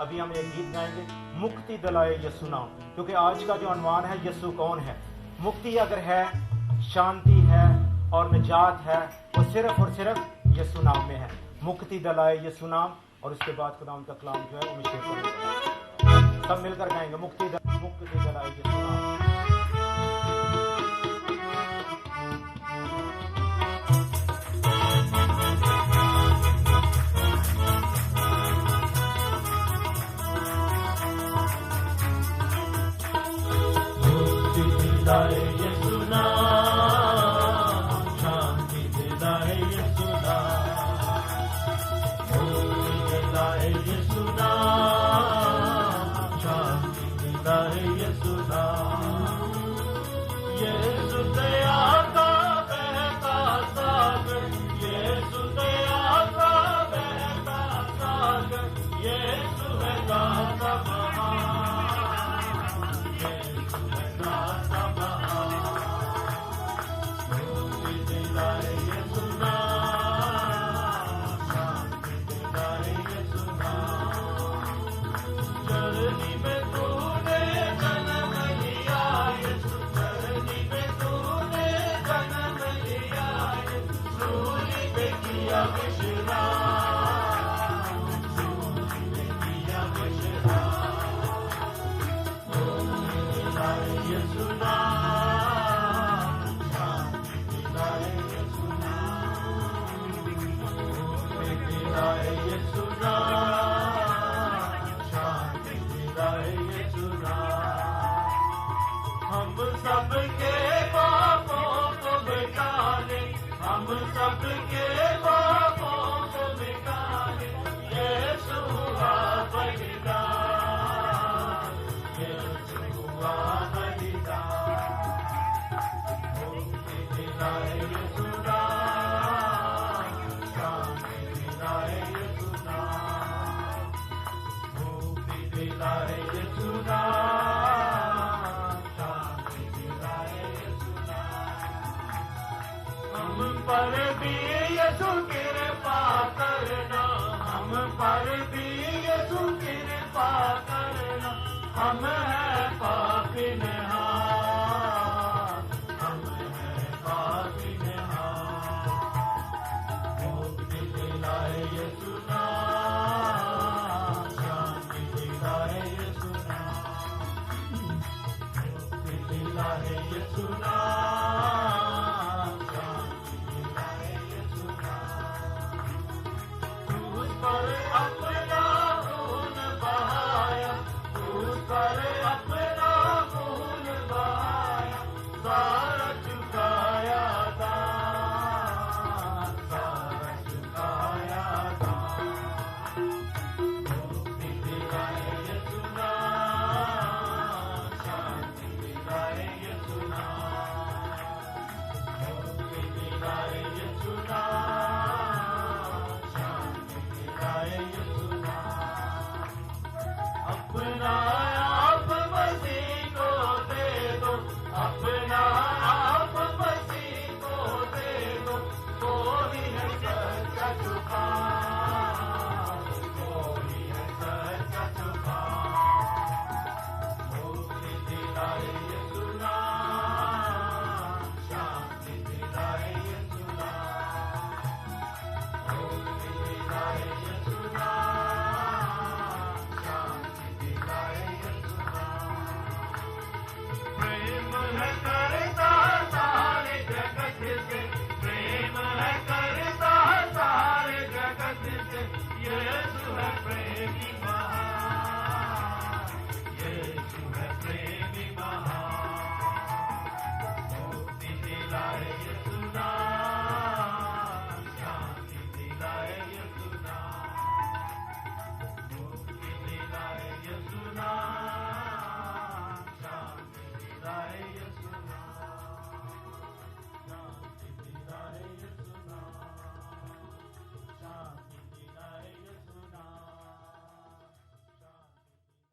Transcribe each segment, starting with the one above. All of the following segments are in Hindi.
अभी हम एक गीत गाएंगे, मुक्ति दिलाए यीशु नाम, क्योंकि आज का जो अनवान है यीशु कौन है। मुक्ति अगर है, शांति है और निजात है, वो सिर्फ और सिर्फ यीशु नाम में है। मुक्ति दिलाए यीशु नाम, और उसके बाद खुदावंद का कलाम जो है वो शेयर करेंगे। सब मिलकर गाएंगे, मुक्ति दिलाए यीशु नाम।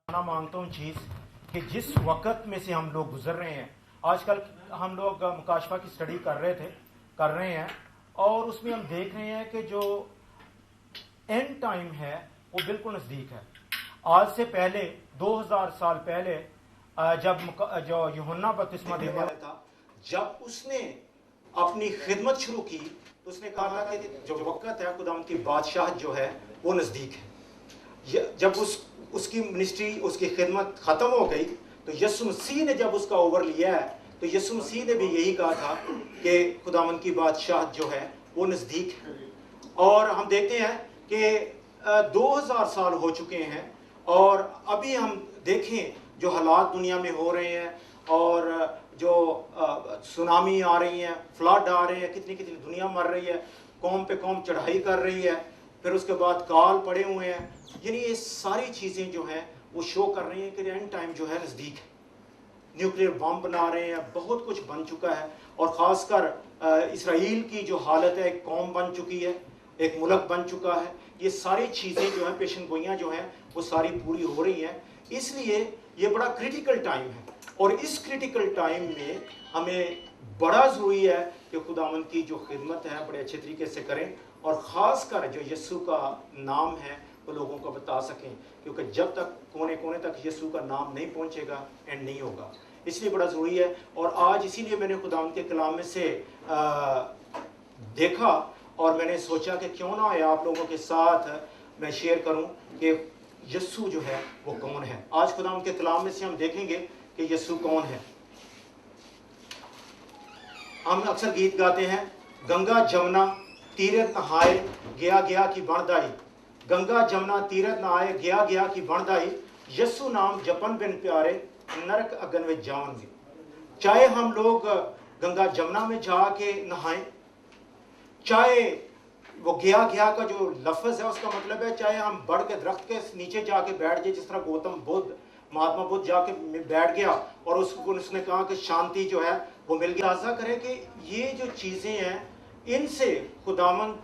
मांगता हूँ चीज कि जिस वक्त में से हम लोग गुजर रहे हैं, आजकल हम लोग मुकाशफा की स्टडी कर रहे हैं और उसमें हम देख रहे हैं कि जो एंड टाइम है वो बिल्कुल नजदीक है। आज से पहले 2000 साल पहले जब जो यूहन्ना बपतिस्मा देने वाला था, जब उसने अपनी खिदमत शुरू की तो उसने कहा था कि जो वक्त है खुदावंद की बादशाह जो है वो नज़दीक है। जब उसकी मिनिस्ट्री, उसकी खिदमत ख़त्म हो गई तो यीशु मसीह ने जब उसका ओवर लिया है तो यीशु मसीह ने भी यही कहा था कि खुदावंद की बादशाह जो है वो नज़दीक है। और हम देखते हैं कि 2000 साल हो चुके हैं और अभी हम देखें जो हालात दुनिया में हो रहे हैं और जो सुनामी आ रही है, फ्लड आ रहे हैं, कितनी कितनी दुनिया मर रही है, कौम पे कौम चढ़ाई कर रही है, फिर उसके बाद काल पड़े हुए हैं, यानी ये सारी चीज़ें जो हैं वो शो कर रही हैं कि एंड टाइम जो है नज़दीक है। न्यूक्लियर बम बना रहे हैं, बहुत कुछ बन चुका है और ख़ासकर इसराइल की जो हालत है, एक कौम बन चुकी है, एक मुल्क बन चुका है। ये सारी चीज़ें जो हैं, पेशन गोइयाँ जो हैं वो सारी पूरी हो रही हैं। इसलिए ये बड़ा क्रिटिकल टाइम है और इस क्रिटिकल टाइम में हमें बड़ा ज़रूरी है कि खुदावंद की जो खिदमत है बड़े अच्छे तरीके से करें और ख़ासकर जो यीशु का नाम है वो लोगों को बता सकें, क्योंकि जब तक कोने कोने तक यीशु का नाम नहीं पहुंचेगा एंड नहीं होगा। इसलिए बड़ा ज़रूरी है। और आज इसीलिए मैंने खुदावंद के कलाम में से देखा और मैंने सोचा कि क्यों ना है आप लोगों के साथ मैं शेयर करूं कि यीशु जो है वो कौन है। आज खुदावंद के कलाम में से हम देखेंगे कि यीशु कौन है। हम अक्सर गीत गाते हैं, गंगा जमुना तीरथ नहाए गया गया की बणदाई, गंगा जमुना तीरथ नहाए गया गया की बणदाई, यीशु नाम जपन बिन प्यारे नरक अगन में जाओगे। चाहे हम लोग गंगा जमुना में जाके नहाएं, चाहे वो गया गया का जो लफ्ज़ है उसका मतलब है चाहे हम बड़ के दरख्त के नीचे जाके बैठ जाए, जिस तरह गौतम बुद्ध, महात्मा बुद्ध जाके बैठ गया और उसने कहा कि शांति जो है वो मिल गया। आशा करें कि ये जो चीज़ें हैं इनसे खुदावंद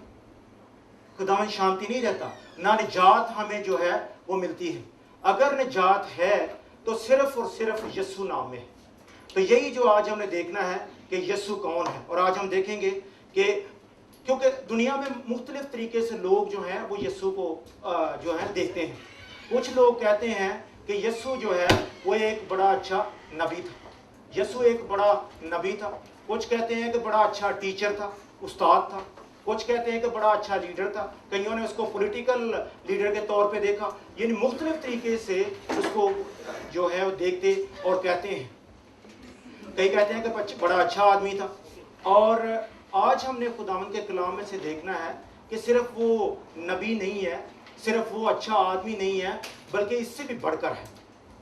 शांति नहीं रहता, ना निजात हमें जो है वो मिलती है। अगर निजात है तो सिर्फ और सिर्फ यीशु नाम में है। तो यही जो आज हमने देखना है कि यीशु कौन है। और आज हम देखेंगे कि क्योंकि दुनिया में मुख्तलिफ तरीके से लोग जो हैं वो यीशु को जो है देखते हैं। कुछ लोग कहते हैं कि यीशु जो है वो एक बड़ा अच्छा नबी था, यीशु एक बड़ा नबी था। कुछ कहते हैं कि बड़ा अच्छा टीचर था, उस्ताद था। कुछ कहते हैं कि बड़ा अच्छा लीडर था। कईयों ने उसको पॉलिटिकल लीडर के तौर पे देखा। यानी मुख्तलिफ तरीके से उसको जो है वो देखते और कहते हैं। कई कहते हैं कि बड़ा अच्छा आदमी था। और आज हमने खुदावंद के कलाम में से देखना है कि सिर्फ वो नबी नहीं है, सिर्फ वो अच्छा आदमी नहीं है, बल्कि इससे भी बढ़कर है।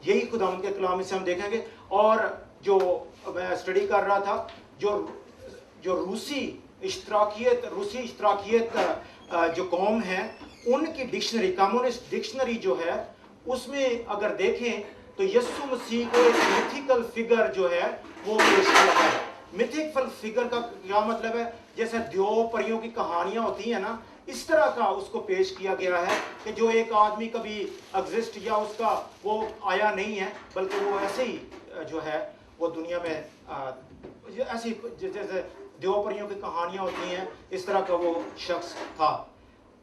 यही खुदावंद के कलाम में से हम देखेंगे। और जो मैं स्टडी कर रहा था, जो रूसी इश्तराकियत जो कौम है उनकी डिक्शनरी, कम्युनिस्ट डिक्शनरी जो है उसमें अगर देखें तो यीशु मसीह को एक मिथिकल फिगर जो है वो पेश किया है। मिथिकल फिगर का क्या मतलब है? जैसे देव परियों की कहानियां होती हैं ना, इस तरह का उसको पेश किया गया है कि जो एक आदमी कभी एग्जिस्ट या उसका वो आया नहीं है, बल्कि वो ऐसे ही जो है वो दुनिया में ऐसी जैसे देव परियों की कहानियां होती हैं इस तरह का वो शख्स था।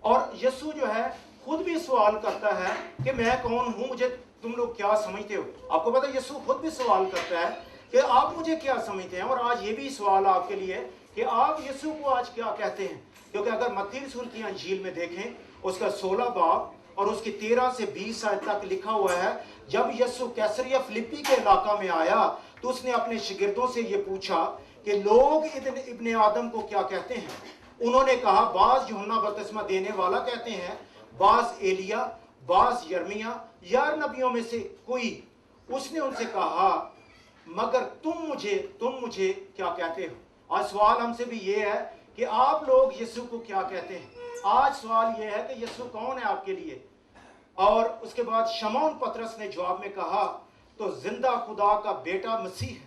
और यीशु जो है खुद भी सवाल करता है कि मैं कौन हूं, मुझे तुम लोग क्या समझते हो। आपको पता है यीशु खुद भी सवाल करता है कि आप मुझे क्या समझते हैं। और आज ये भी सवाल आपके लिए कि आप यीशु को आज क्या कहते हैं। क्योंकि अगर मत्ती रसूल की अंजील में देखें उसका 16 बाब और उसकी 13 से 20 आयत तक लिखा हुआ है, जब यीशु कैसरिया फिलिप्पी के इलाका में आया तो उसने अपने शागिर्दों से ये पूछा कि लोग इब्ने आदम को क्या कहते हैं। उन्होंने कहा, बाज यूहन्ना बपतिस्मा देने वाला कहते हैं, बाज एलिया, बाज यर्मिया या नबियों में से कोई। उसने उनसे कहा, मगर तुम मुझे क्या कहते हो। आज सवाल हमसे भी ये है कि आप लोग यीशु को क्या कहते हैं। आज सवाल ये है कि यीशु कौन है आपके लिए। और उसके बाद शमौन पतरस ने जवाब में कहा, तो जिंदा खुदा का बेटा मसीह है।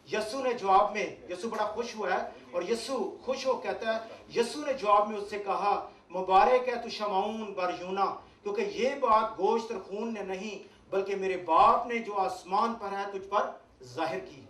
यीशु ने जवाब में, यीशु बड़ा खुश हुआ है और यीशु खुश हो कहता है, यीशु ने जवाब में उससे कहा, मुबारक है तू शमौन बर यूना, क्योंकि ये बात गोश्त और खून ने नहीं बल्कि मेरे बाप ने जो आसमान पर है तुझ पर जाहिर की।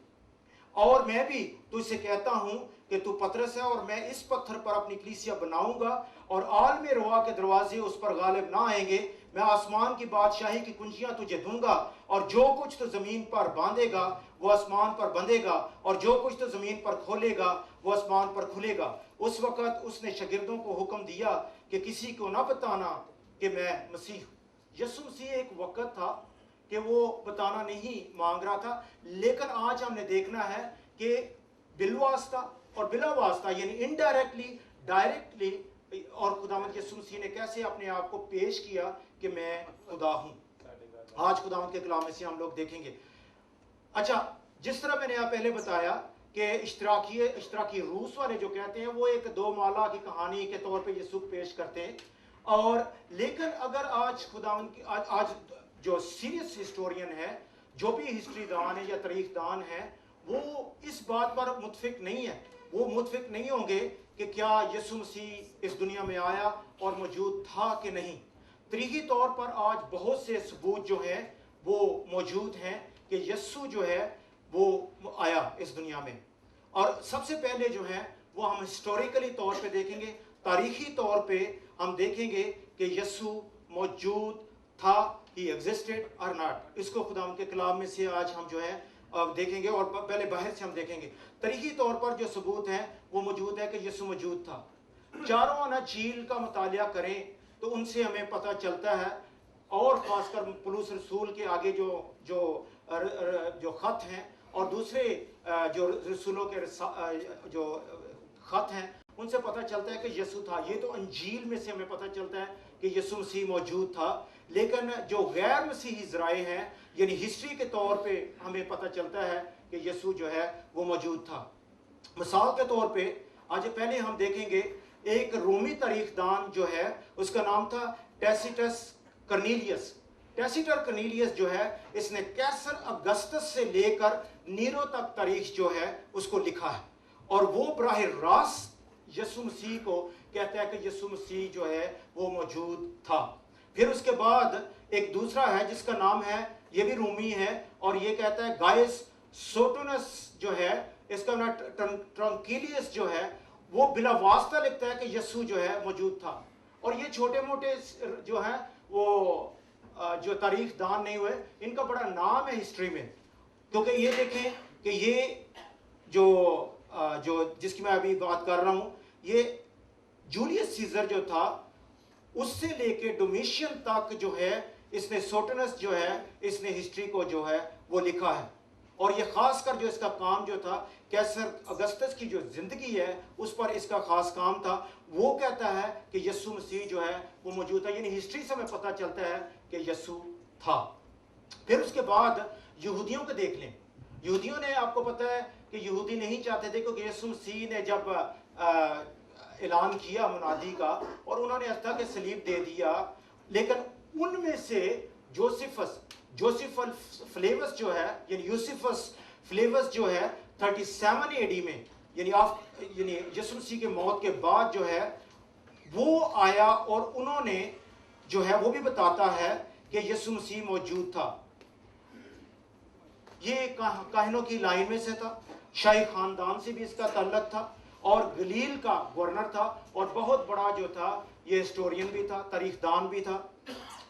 और मैं भी तुझसे कहता हूं कि तू पतरस है और मैं इस पत्थर पर अपनी कलीसिया बनाऊंगा और आलम रोआ के दरवाजे उस पर गालिब ना आएंगे। मैं आसमान की बादशाही की कुंजियां तुझे दूंगा, और जो कुछ तो जमीन पर बांधेगा वो आसमान पर बंधेगा, और जो कुछ तो जमीन पर खोलेगा वो आसमान पर खुलेगा। उस वक्त उसने शागिर्दों को हुक्म दिया कि किसी को ना बताना कि मैं मसीह हूं। यीशु मसीह एक वक्त था कि वो बताना नहीं मांग रहा था, लेकिन आज हमने देखना है कि बिलवास्ता और बिला वास्ता यानी इनडायरेक्टली, डायरेक्टली, और खुदावंद यीशु मसीह ने कैसे अपने आप को पेश किया कि मैं खुदा हूं। आज खुदावंद के कलाम में से हम लोग देखेंगे। अच्छा, जिस तरह मैंने आप पहले बताया कि इश्तराकी रूस वाले जो कहते हैं वो एक दो माला की कहानी के तौर पे यीशु पेश करते हैं, और लेकिन अगर आज खुदावंद की आज जो सीरियस हिस्टोरियन है, जो भी हिस्ट्री दान है या तारीख दान है, वो इस बात पर मुतफिक नहीं है। वो मुतफिक नहीं होंगे कि क्या यीशु मसीह इस दुनिया में आया और मौजूद था कि नहीं। तरीकी तौर पर आज बहुत से सबूत जो हैं वो मौजूद हैं कि यीशु जो है वो आया इस दुनिया में। और सबसे पहले जो है वो हम हिस्टोरिकली तौर पे देखेंगे, तारीखी तौर पे हम देखेंगे कि यीशु मौजूद था, ही एग्जिस्टेड और नॉट। इसको खुदा के कलाम में से आज हम जो है देखेंगे, और पहले बाहर से हम देखेंगे। तरीकी तौर पर जो सबूत है वो मौजूद है कि यीशु मौजूद था। चारों आना झील का मुतालिया करें तो उनसे हमें पता चलता है, और खासकर पुलूस रसूल के आगे जो खत हैं और दूसरे जो रसूलों के जो खत हैं उनसे पता चलता है कि यीशु था। ये तो अंजील में से हमें पता चलता है कि यीशु मसीह मौजूद था, लेकिन जो गैर मसीही ज़राए हैं यानी हिस्ट्री के तौर पे हमें पता चलता है कि यीशु जो है वो मौजूद था। मिसाल के तौर पे आज पहले हम देखेंगे एक रोमी तारीखदान जो है उसका नाम था टैसिटस कर्नेलियस। टैसिटर कर्नेलियस जो है इसने कैसर अगस्तस से लेकर नीरो तक तारीख जो है उसको लिखा है, और वो बराह रास्त यीशु मसीह को कहता है कि यीशु मसीह जो है वो मौजूद था। फिर उसके बाद एक दूसरा है जिसका नाम है, ये भी रोमी है, और ये कहता है गायस सोटोनस जो है, इसका नाम ट्रंकिलियस जो है वो बिला वास्ता लिखता है कि यीशु जो है मौजूद था। और ये छोटे मोटे जो है वो जो तारीख दान नहीं हुए, इनका बड़ा नाम है हिस्ट्री में, क्योंकि ये देखें कि ये जो जिसकी मैं अभी बात कर रहा हूं, ये जूलियस सीजर जो था उससे लेके डोमिशियन तक जो है इसने सोटनस जो है इसने हिस्ट्री को जो है वो लिखा है। और ये खासकर जो इसका काम जो था कैसर अगस्तस की जो जिंदगी है उस पर इसका खास काम था। वो कहता है कि यीशु मसीह जो है वो मौजूद था, यानी हिस्ट्री से हमें पता चलता है कि यीशु था। फिर उसके बाद यहूदियों को देख लें। यहूदियों ने, आपको पता है कि यहूदी नहीं चाहते थे, क्योंकि यीशु मसीह ने जब ऐलान किया मुनादी का और उन्होंने अस्तः के सलीब दे दिया, लेकिन उनमें से जोसेफस फ्लेवस जो है यानी यूसिफस फ्लेवस जो है 37 एडी में यानी यीशु मसीह के मौत के बाद जो है वो आया, और उन्होंने जो है वो भी बताता है कि यीशु मसीह मौजूद था। ये काहिनों की लाइन में से था, शाही खानदान से भी इसका ताल्लुक था, और गलील का गवर्नर था, और बहुत बड़ा जो था ये हिस्टोरियन भी था, तारीखदान भी था।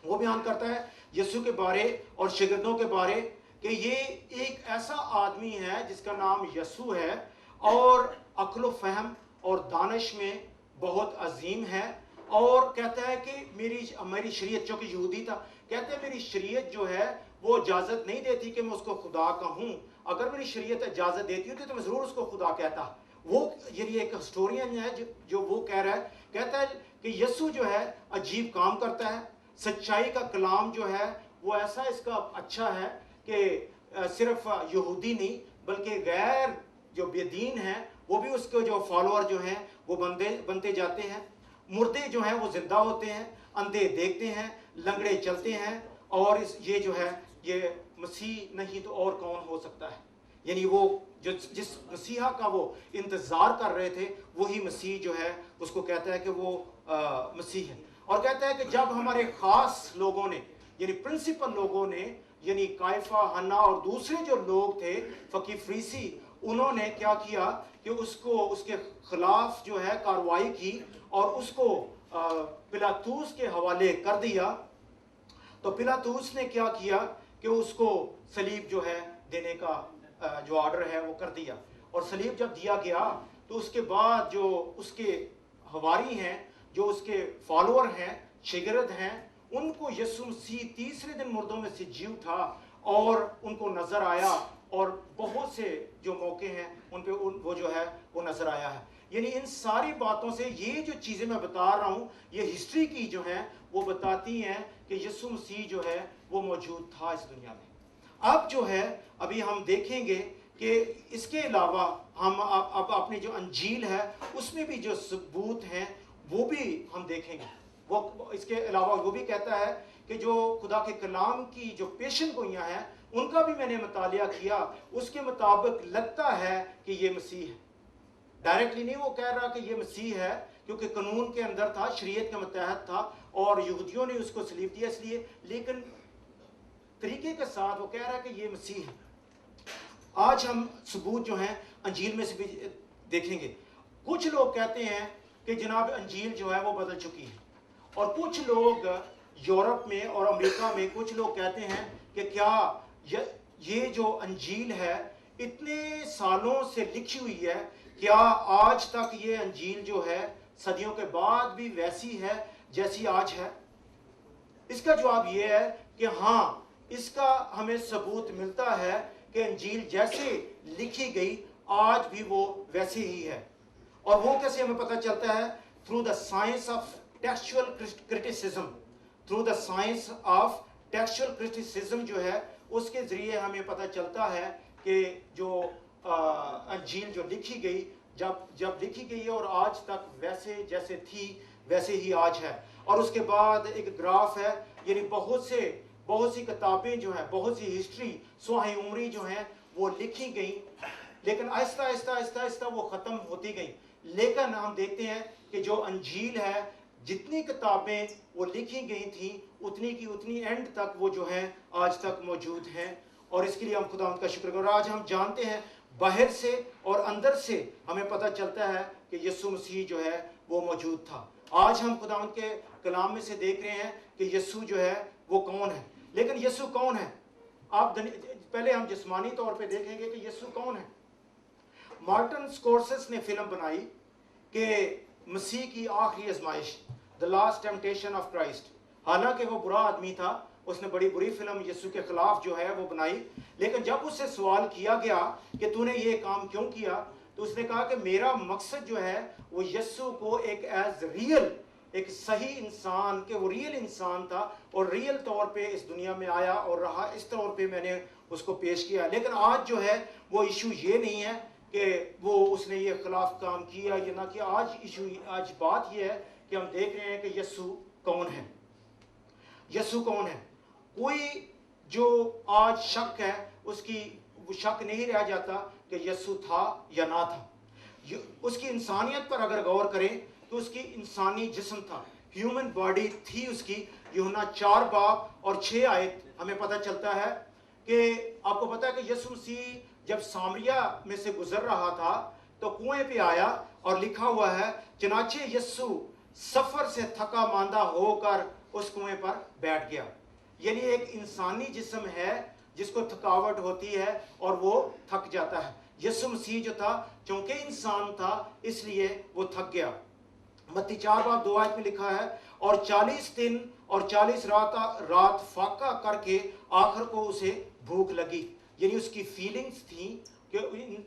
वो बयान करता है यीशु के बारे और शागिर्दों के बारे कि ये एक ऐसा आदमी है जिसका नाम यीशु है, और अक्ल फहम और दानिश में बहुत अजीम है। और कहता है कि मेरी शरीयत, जो कि यहूदी था, कहते हैं मेरी शरीयत जो है वो इजाज़त नहीं देती कि मैं उसको खुदा कहूँ। अगर मेरी शरीयत इजाज़त देती होती तो मैं ज़रूर उसको खुदा कहता। वो ये एक हिस्टोरियन है जो वो कह रहा है, कहता है कि यीशु जो है अजीब काम करता है, सच्चाई का कलाम जो है वो ऐसा इसका अच्छा है कि सिर्फ यहूदी नहीं बल्कि गैर जो बेदीन हैं वो भी उसके जो फॉलोअर जो हैं वो बनते जाते हैं। मुर्दे जो हैं वो जिंदा होते हैं, अंधे देखते हैं, लंगड़े चलते हैं, और ये जो है ये मसीह नहीं तो और कौन हो सकता है। यानी वो जिस मसीहा का वो इंतजार कर रहे थे वही मसीह जो है उसको कहता है कि वो मसीह है। और कहता है कि जब हमारे खास लोगों ने यानी प्रिंसिपल लोगों ने यानी कायफा, हन्ना और दूसरे जो लोग थे फकी फरीसी, उन्होंने क्या किया कि उसके खिलाफ जो है कार्रवाई की और उसको पिलातूस के हवाले कर दिया। तो पिलातूस ने क्या किया कि उसको सलीब जो है देने का जो ऑर्डर है वो कर दिया। और सलीब जब दिया गया तो उसके बाद जो उसके हवारी हैं, जो उसके फॉलोअर हैं, शिगिर्द हैं, उनको यीशु मसीह तीसरे दिन मुर्दों में से जी उठा और उनको नजर आया। और बहुत से जो मौके हैं उन पे वो जो है वो नजर आया है। यानी इन सारी बातों से ये जो चीजें मैं बता रहा हूं, ये हिस्ट्री की जो है वो बताती हैं कि यीशु मसीह जो है वो मौजूद था इस दुनिया में। अब जो है अभी हम देखेंगे कि इसके अलावा हम अब अपनी जो अंजील है उसमें भी जो सबूत हैं वो भी हम देखेंगे। वो इसके अलावा वो भी कहता है कि जो खुदा के कलाम की जो पेशन गोइयां हैं उनका भी मैंने मुतालिया किया, उसके मुताबिक लगता है कि ये मसीह है। डायरेक्टली नहीं वो कह रहा कि ये मसीह है, क्योंकि कानून के अंदर था, शरीयत के मुतहत था और यहूदियों ने उसको सलीब दिया इसलिए, लेकिन तरीके के साथ वो कह रहा है कि ये मसीह है। आज हम सबूत जो हैं अंजील में से भी देखेंगे। कुछ लोग कहते हैं कि जनाब अंजील जो है वो बदल चुकी है, और कुछ लोग यूरोप में और अमेरिका में कुछ लोग कहते हैं कि क्या ये जो अंजील है इतने सालों से लिखी हुई है, क्या आज तक ये अंजील जो है सदियों के बाद भी वैसी है जैसी आज है? इसका जवाब ये है कि हाँ, इसका हमें सबूत मिलता है कि अंजील जैसे लिखी गई आज भी वो वैसे ही है। और वो कैसे हमें पता चलता है? Through the science of textual criticism. Through the science of textual criticism जो है उसके जरिए हमें पता चलता है कि जो अंजील जो लिखी गई जब लिखी गई है और आज तक वैसे जैसे थी वैसे ही आज है। और उसके बाद एक ग्राफ है, यानी बहुत सी किताबें जो हैं, बहुत सी हिस्ट्री सुहाई उमरी जो हैं वो लिखी गई, लेकिन आहिस्ता आहिस्ता वो ख़त्म होती गई। लेकिन हम देखते हैं कि जो अंजील है, जितनी किताबें वो लिखी गई थी उतनी की उतनी एंड तक वो जो है आज तक मौजूद हैं। और इसके लिए हम खुदा का शुक्र करें। और आज हम जानते हैं बाहर से और अंदर से हमें पता चलता है कि यीशु मसीह जो है वो मौजूद था। आज हम खुदा के कलाम में से देख रहे हैं कि यीशु जो है वो कौन है। लेकिन यीशु कौन है? पहले हम जिस्मानी तौर पे देखेंगे कि यीशु कौन है। मार्टिन स्कोर्सेस ने फिल्म बनाई कि मसीह की आखिरी आजमाइश, the last temptation of Christ. हालांकि वो बुरा आदमी था, उसने बड़ी बुरी फिल्म यीशु के खिलाफ जो है वो बनाई, लेकिन जब उससे सवाल किया गया कि तूने ये काम क्यों किया, तो उसने कहा कि मेरा मकसद जो है वो यीशु को एक एज रियल, एक सही इंसान के, वो रियल इंसान था और रियल तौर पे इस दुनिया में आया और रहा, इस तौर पे मैंने उसको पेश किया। लेकिन आज जो है वो इशू ये नहीं है कि वो उसने ये खिलाफ काम किया या ना किया। आज बात ये है कि हम देख रहे हैं कि यीशु कौन है। यीशु कौन है? कोई जो आज शक है उसकी वो शक नहीं रह जाता कि यीशु था या ना था। उसकी इंसानियत पर अगर गौर करें तो उसकी इंसानी जिस्म था, ह्यूमन बॉडी थी उसकी। यूहन्ना 4 बाब और 6 आयत हमें पता चलता है कि आपको पता है कि यीशु मसीह जब सामरिया में से गुजर रहा था तो कुएं पे आया और लिखा हुआ है, चनाचे यीशु सफर से थका मांदा होकर उस कुएं पर बैठ गया। यानी एक इंसानी जिस्म है जिसको थकावट होती है और वो थक जाता है। यीशु मसीह जो था चूंकि इंसान था इसलिए वो थक गया। मत्ती 4 बाब 2 आयत में लिखा है, और 40 दिन और 40 रात फाका करके आखिर को उसे भूख लगी। यानी उसकी फीलिंग्स थी कि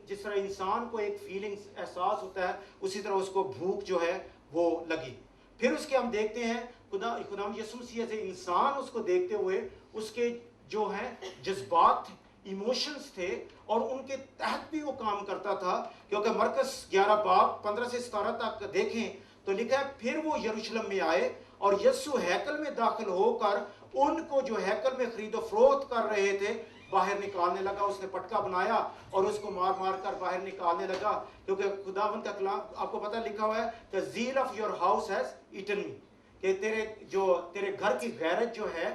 जिस तरह इंसान को एक फीलिंग्स एहसास होता है उसी तरह उसको भूख जो है वो लगी। फिर उसके हम देखते हैं खुदा यीशु मसीह से इंसान उसको देखते हुए उसके जो है जज्बात थे, इमोशंस थे और उनके तहत भी वो काम करता था। क्योंकि मरकस 11 बाब 15 से 17 तक देखें तो लिखा है, फिर वो यरूशलेम में आए और यीशु हैकल में दाखिल होकर उनको जो हैकल में खरीदो फरोख्त कर रहे थे बाहर निकालने लगा। उसने पटका बनाया और उसको मार मार कर बाहर निकालने लगा। क्योंकि खुदावंद का कलाम आपको पता लिखा हुआ है, the zeal of your house has eaten me, कि तेरे घर की गैरत जो है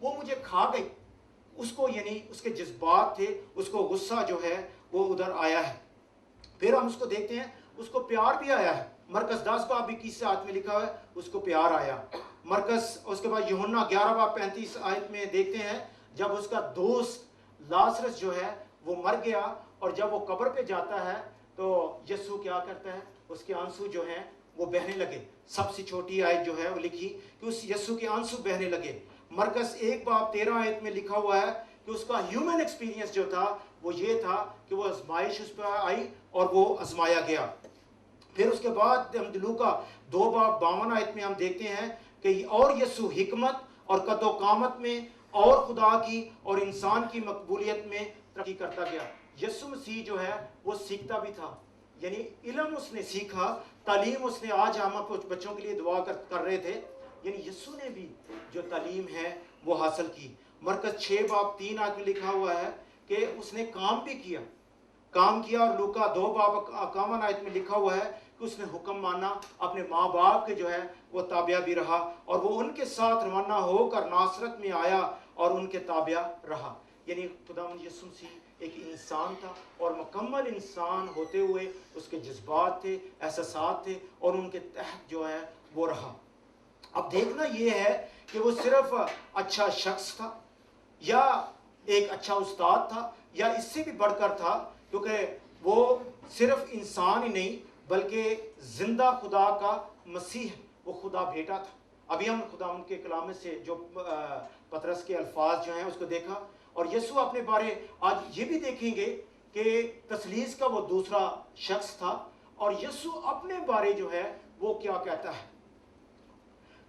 वो मुझे खा गई। उसको यानी उसके जज्बात थे, उसको गुस्सा जो है वो उधर आया है। फिर हम उसको देखते हैं उसको प्यार भी आया है। मरकस 10 बाब 21 में लिखा हुआ है उसको प्यार आया। मरकस उसके बाद यूहन्ना 11:35 में देखते हैं, जब उसका दोस्त लाजरस जो है वो मर गया और जब वो कब्र पे जाता है तो यीशु क्या करता है, उसके आंसू जो हैं वो बहने लगे। सबसे छोटी आयत जो है वो लिखी कि उस यीशु के आंसू बहने लगे। मरकस 1:13 में लिखा हुआ है कि उसका ह्यूमन एक्सपीरियंस जो था वो ये था कि वो आजमाइश उस पर आई और वो आजमाया गया। फिर उसके बाद हम लूका 2:52 में हम देखते हैं कि और यीशु हिकमत और कद्दो कामत में और खुदा की और इंसान की मकबूलियत में तरक्की करता गया। यीशु मसीह जो है वो सीखता भी था, यानी इल्म उसने सीखा, तालीम उसने, आज हम कुछ बच्चों के लिए दुआ कर रहे थे, यानी यीशु ने भी जो तालीम है वो हासिल की। मरकस 6:3 में लिखा हुआ है कि उसने काम भी किया, और लूका 2:51 में लिखा हुआ है कि उसने हुक्म माना, अपने माँ बाप के जो है वो ताबिया भी रहा और वो उनके साथ रवाना होकर नासरत में आया और उनके ताबिया रहा। यानी खुदावंद यीशु मसीह एक इंसान था और मुकम्मल इंसान होते हुए उसके जज्बात थे, एहसासात थे और उनके तहत जो है वो रहा। अब देखना ये है कि वो सिर्फ अच्छा शख्स था या एक अच्छा उस्ताद था या इससे भी बढ़कर था, क्योंकि वो सिर्फ इंसान ही नहीं बल्कि जिंदा खुदा का मसीह, वो खुदा बेटा था। अभी हम खुदा उनके कलाम से जो पतरस के अल्फाज जो हैं उसको देखा और यीशु अपने बारे आज ये भी देखेंगे कि तसलीस का वो दूसरा शख्स था और यीशु अपने बारे जो है वो क्या कहता है।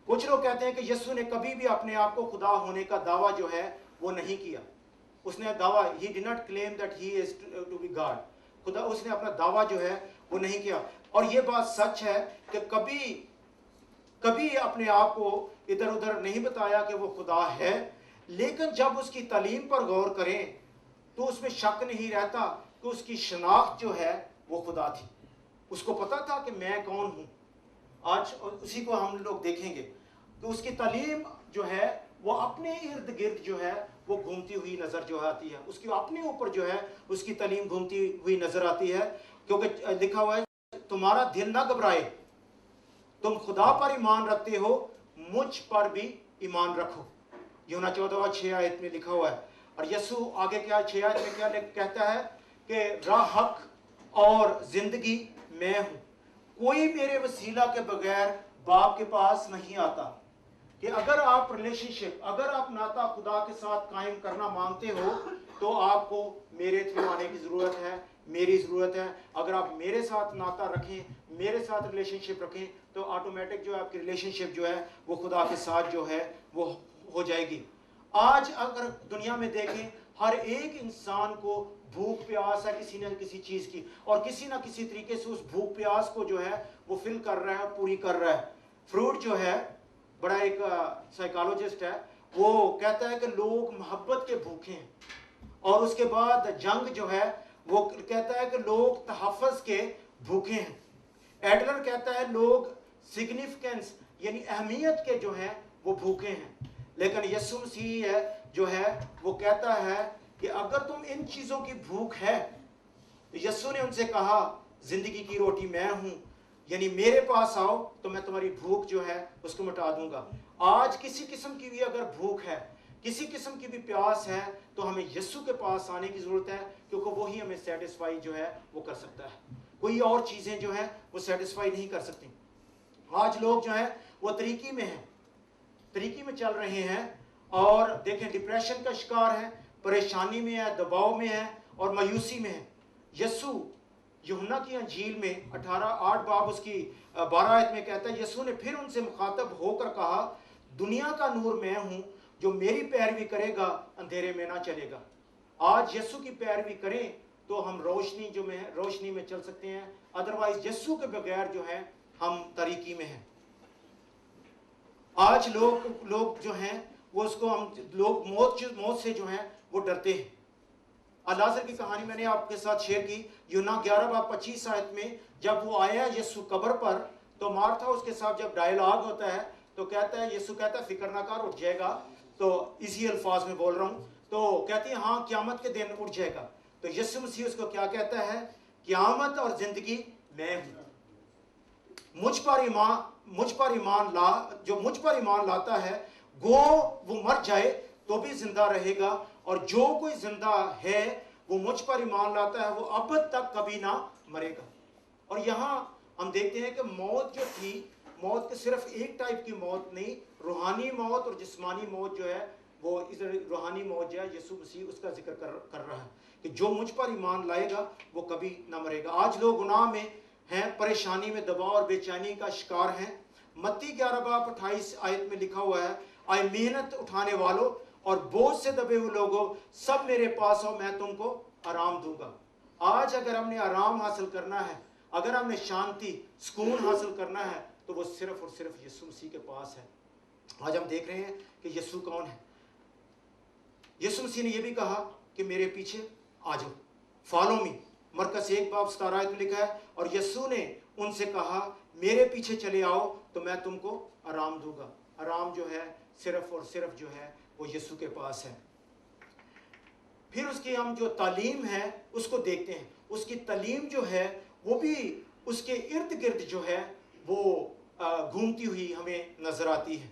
कुछ लोग कहते हैं कि यीशु ने कभी भी अपने आप को खुदा होने का दावा जो है वो नहीं किया। उसने दावा, he did not claim that he is to be God, खुदा उसने अपना दावा जो है वो नहीं किया। और ये बात सच है कि कभी अपने आप को इधर उधर नहीं बताया कि वो खुदा है, लेकिन जब उसकी तालीम पर गौर करें तो उसमें शक नहीं रहता कि उसकी शनाख्त जो है वो खुदा थी। उसको पता था कि मैं कौन हूं। आज उसी को हम लोग देखेंगे कि उसकी तालीम जो है वो अपने इर्द गिर्द जो है वो घूमती हुई नजर जो आती है, उसकी अपने ऊपर जो है उसकी तालीम घूमती हुई नजर आती है, क्योंकि लिखा हुआ है तुम्हारा दिल ना घबराए, तुम खुदा पर ईमान रखते हो, मुझ पर भी ईमान रखो। यूहन्ना 14:6 में लिखा हुआ है। और यीशु आगे क्या 6 में क्या कहता है कि राह, हक और जिंदगी मैं हूं, कोई मेरे वसीला के बगैर बाप के पास नहीं आता। कि अगर आप रिलेशनशिप, अगर आप नाता खुदा के साथ कायम करना मांगते हो तो आपको मेरे थ्रू आने की ज़रूरत है, मेरी ज़रूरत है। अगर आप मेरे साथ नाता रखें, मेरे साथ रिलेशनशिप रखें तो ऑटोमेटिक जो आपकी रिलेशनशिप जो है वो खुदा के साथ जो है वो हो जाएगी। आज अगर दुनिया में देखें, हर एक इंसान को भूख प्यास है किसी न किसी चीज़ की और किसी न किसी तरीके से उस भूख प्यास को जो है वो फिल कर रहा है, पूरी कर रहा है। फ्रूट जो है, बड़ा एक साइकोलॉजिस्ट है, वो कहता है कि लोग मोहब्बत के भूखे हैं। और उसके बाद जंग जो है वो कहता है कि लोग तहफ़्फ़ुज़ के भूखे हैं। एडलर कहता है लोग सिग्निफिकेंस यानी अहमियत के जो हैं वो भूखे हैं। लेकिन यीशु मसीह है जो है वो कहता है कि अगर तुम इन चीज़ों की भूख है, तो यीशु ने उनसे कहा जिंदगी की रोटी मैं हूं, यानी मेरे पास आओ तो मैं तुम्हारी भूख जो है उसको मिटा दूंगा। आज किसी किस्म की भी अगर भूख है, किसी किस्म की भी प्यास है, तो हमें यीशु के पास आने की जरूरत है, क्योंकि वही हमें सेटिस्फाई जो है वो कर सकता है। कोई और चीजें जो है वो सेटिस्फाई नहीं कर सकती। आज लोग जो है वो तरीकी में चल रहे हैं और देखें डिप्रेशन का शिकार है, परेशानी में है, दबाव में है और मायूसी में है। यीशु यूहन्ना की अंजील में 8 बाब उसकी 12 में कहता है, यीशु ने फिर उनसे मुखातब होकर कहा, दुनिया का नूर मैं हूं, जो मेरी पैरवी करेगा अंधेरे में ना चलेगा। आज यीशु की पैरवी करें तो हम रोशनी में चल सकते हैं, अदरवाइज यीशु के बगैर जो है हम तारीकी में हैं। आज लोग जो हैं वो उसको लोग मौत से जो हैं वो डरते हैं। अलाज़र की कहानी मैंने आपके साथ शेयर की। यूहन्ना 11:25 में जब वो आया यीशु कब्र पर, तो मार्था उसके साथ जब डायलॉग होता है तो कहता है, यीशु कहता है फिक्र ना कर, उठ जाएगा। तो इसी अल्फाज में बोल रहा हूँ। तो कहती है हाँ क़यामत के दिन उठ जाएगा। तो यीशु मसीह उसको क्या कहता है, क़यामत और जिंदगी मैं हूँ, मुझ पर ईमान मुझ पर ईमान लाता है, गो वो मर जाए तो भी जिंदा रहेगा, और जो कोई जिंदा है वो मुझ पर ईमान लाता है, वो अब तक कभी ना मरेगा। और यहाँ हम देखते हैं कि मौत जो थी, मौत के सिर्फ एक टाइप की मौत नहीं, रूहानी मौत और जिस्मानी मौत जो है, वो इधर रूहानी मौत जो है यीशु मसीह उसका जिक्र कर रहा है कि जो मुझ पर ईमान लाएगा वो कभी ना मरेगा। आज लोग गुनाह में हैं, परेशानी में, दबाव और बेचैनी का शिकार हैं। मत्ती 11:28 आयत में लिखा हुआ है, आए मेहनत उठाने वालों और बोझ से दबे हुए लोगों, सब मेरे पास आओ, मैं तुमको आराम दूंगा। आज अगर हमने आराम हासिल करना है, अगर हमने शांति, सुकून हासिल करना है, तो वो सिर्फ और सिर्फ यीशु मसीह के पास है। आज हम देख रहे हैं कि यीशु कौन है। यीशु मसीह ने यह भी कहा कि मेरे पीछे आ जाओ, फॉलो मी। मरकस 1:17 में लिखा है, और यीशु ने उनसे कहा, मेरे पीछे चले आओ तो मैं तुमको आराम दूंगा। आराम जो है सिर्फ और सिर्फ जो है वो यीशु के पास है। फिर उसकी हम जो तालीम है उसको देखते हैं। उसकी तालीम जो है वो भी उसके इर्द गिर्द जो है वो घूमती हुई हमें नजर आती है।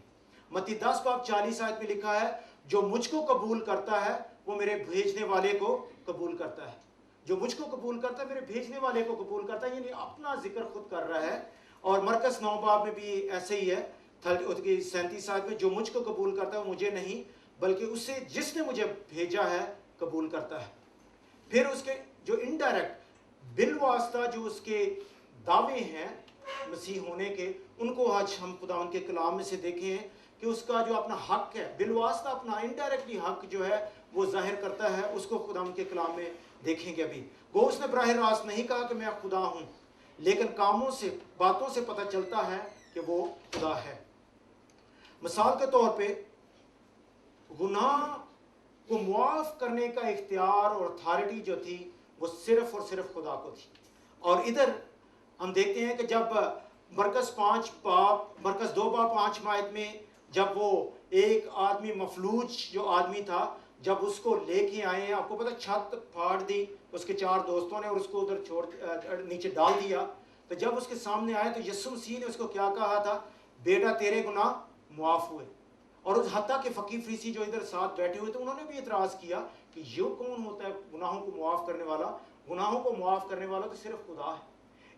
मत्ती 10:40 आयत में लिखा है, जो मुझको कबूल करता है वो मेरे भेजने वाले को कबूल करता है। जो मुझको कबूल करता है मेरे भेजने वाले को कबूल करता है, यानी अपना जिक्र खुद कर रहा है। और मरकस 9 में भी ऐसे ही है, 37 आयत में, जो मुझको कबूल करता है मुझे नहीं बल्कि उससे जिसने मुझे भेजा है कबूल करता है। फिर उसके जो इनडायरेक्ट बिलवास्ता जो उसके दावे हैं मसीह होने के, उनको आज हम खुदा के कलाम में से देखें कि उसका जो अपना हक है, बिलवास्ता अपना इनडायरेक्टली हक जो है वो जाहिर करता है। उसको खुदा के कलाम में देखेंगे अभी। वो उसने बराह रास्त नहीं कहा कि मैं खुदा हूं, लेकिन कामों से, बातों से पता चलता है कि वो खुदा है। मिसाल के तौर पे गुनाह को मुआफ करने का इख्तियार और अथॉरिटी जो थी वो सिर्फ और सिर्फ खुदा को थी। और इधर हम देखते हैं कि जब मरकस 2:5 आयत में जब वो एक आदमी मफलूज जो आदमी था, जब उसको लेके आए हैं, आपको पता, छत फाड़ दी उसके 4 दोस्तों ने और उसको उधर नीचे डाल दिया। तो जब उसके सामने आए तो यीशु मसीह ने उसको क्या कहा था, बेटा तेरे गुनाह मुआफ हुए। और उस हत्ता के फकीर फरीसी जो इधर साथ बैठे हुए थे, उन्होंने भी इतराज किया कि ये कौन होता है गुनाहों को मुआफ करने वाला। गुनाहों को मुआफ करने वाला तो सिर्फ खुदा है।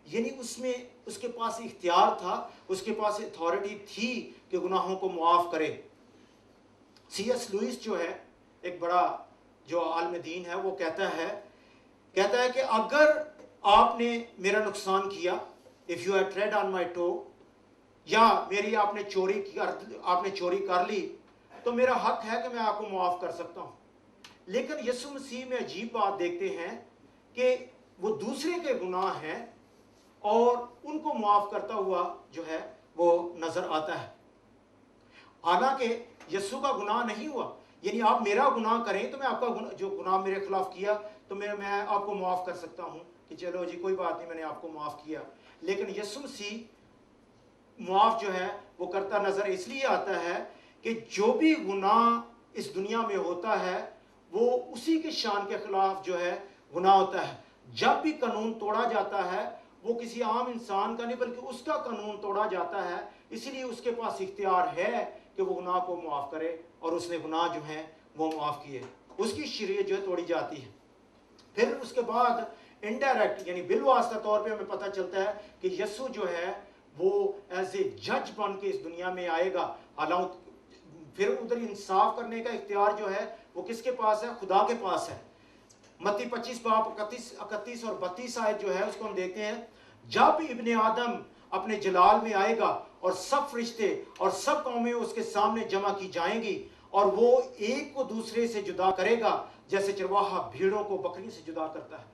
यानी उसमें उसके पास इख्तियार था, उसके पास अथॉरिटी थी कि गुनाहों को मुआफ करे। C.S. लुइस जो है एक बड़ा जो आलिम दीन है, वो कहता है कि अगर आपने मेरा नुकसान किया, if you have tread on my toe, या मेरी आपने चोरी कर ली, तो मेरा हक है कि मैं आपको मुआफ कर सकता हूं। लेकिन यीशु मसीह में अजीब बात देखते हैं कि वो दूसरे के गुनाह हैं और उनको मुआफ करता हुआ जो है वो नजर आता है। हालांकि यीशु का गुनाह नहीं हुआ, यानी आप मेरा गुनाह करें तो मैं आपका जो गुनाह मेरे खिलाफ किया तो मैं आपको मुआफ कर सकता हूं कि चलो जी कोई बात नहीं, मैंने आपको माफ किया। लेकिन यीशु मसीह मुआफ जो है वो करता नजर इसलिए आता है कि जो भी गुनाह इस दुनिया में होता है वो उसी के शान के खिलाफ जो है गुनाह होता है। जब भी कानून तोड़ा जाता है वो किसी आम इंसान का नहीं बल्कि उसका कानून तोड़ा जाता है, इसलिए उसके पास इख्तियार है कि वो गुनाह को मुआफ करे, और उसने गुनाह जो है वो मुआफ किए, उसकी शरीयत जो है तोड़ी जाती है। फिर उसके बाद इनडायरेक्ट यानी बिलवास्ता तौर पे हमें पता चलता है कि यीशु जो है वो एज ए जज बन के इस दुनिया में आएगा। हालांकि फिर उधर इंसाफ करने का इख्तियार जो है वो किसके पास है, खुदा के पास है। मत्ती 25:31 और 32 आयत जो है उसको हम देखते हैं, जब इब्ने आदम अपने जलाल में आएगा और सब फरिश्ते और सब कौमें उसके सामने जमा की जाएंगी, और वो एक को दूसरे से जुदा करेगा जैसे चरवाहा भीड़ों को बकरी से जुदा करता है।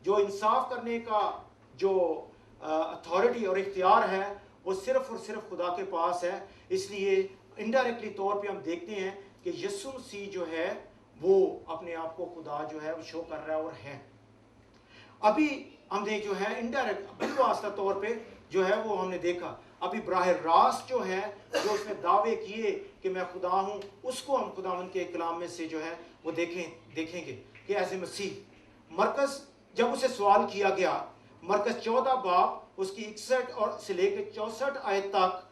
जो इंसाफ करने का जो अथॉरिटी और इख्तियार है वो सिर्फ और सिर्फ खुदा के पास है। इसलिए इनडायरेक्टली तौर पे हम देखते हैं कि यीशु मसीह जो है वो अपने आप को खुदा जो है वो शो कर रहा है और है। अभी हमने जो है इनडायरेक्ट बिलवास्ता तौर पे जो है वो हमने देखा। अभी बराह रास्त जो है जो उसने दावे किए कि मैं खुदा हूं, उसको हम खुदावंद के कलाम में से जो है वो देखेंगे कि ऐसे मसीह मरकस जब उसे सवाल किया गया, मरकस 14 बाब उसकी 61 और से लेकर 64 आयत तक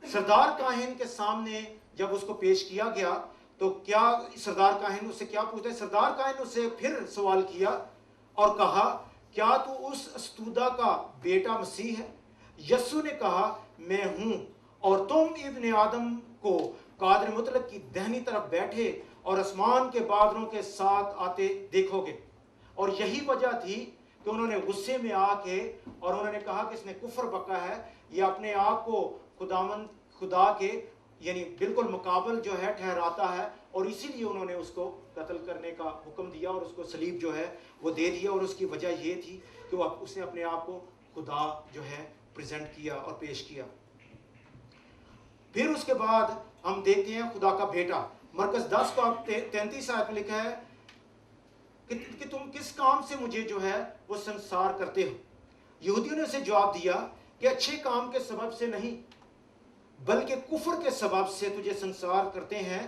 सरदार काहिन के सामने जब उसको पेश किया गया तो क्या सरदार काहिन उससे क्या पूछता है? सरदार काहिन उससे फिर सवाल किया और कहा, क्या तू उस अस्तुदा का बेटा मसीह है? यस्सु ने कहा, मैं हूं, और तुम इब्ने आदम को कादिर मुतलक की दाहिनी तरफ बैठे और आसमान के बादलों के साथ आते देखोगे। और यही वजह थी कि उन्होंने गुस्से में आके और उन्होंने कहा कि इसने कुफर बका है, ये अपने आप को खुदा के यानी बिल्कुल मुकाबल जो है ठहराता है, और इसीलिए उन्होंने उसको कत्ल करने का हुक्म दिया और उसको सलीब जो है वो दे दिया। और उसकी वजह ये थी कि वो उसने अपने आप को खुदा जो है प्रेजेंट किया और पेश किया। फिर उसके बाद हम देखते हैं खुदा का बेटा, मरकस 10 को 33 आयत में लिखा है कि तुम किस काम से मुझे जो है वो संसार करते हो? यहूदियों ने उसे जवाब दिया कि अच्छे काम के सबब से नहीं, बल्कि कुफर के सबब से तुझे संसार करते हैं,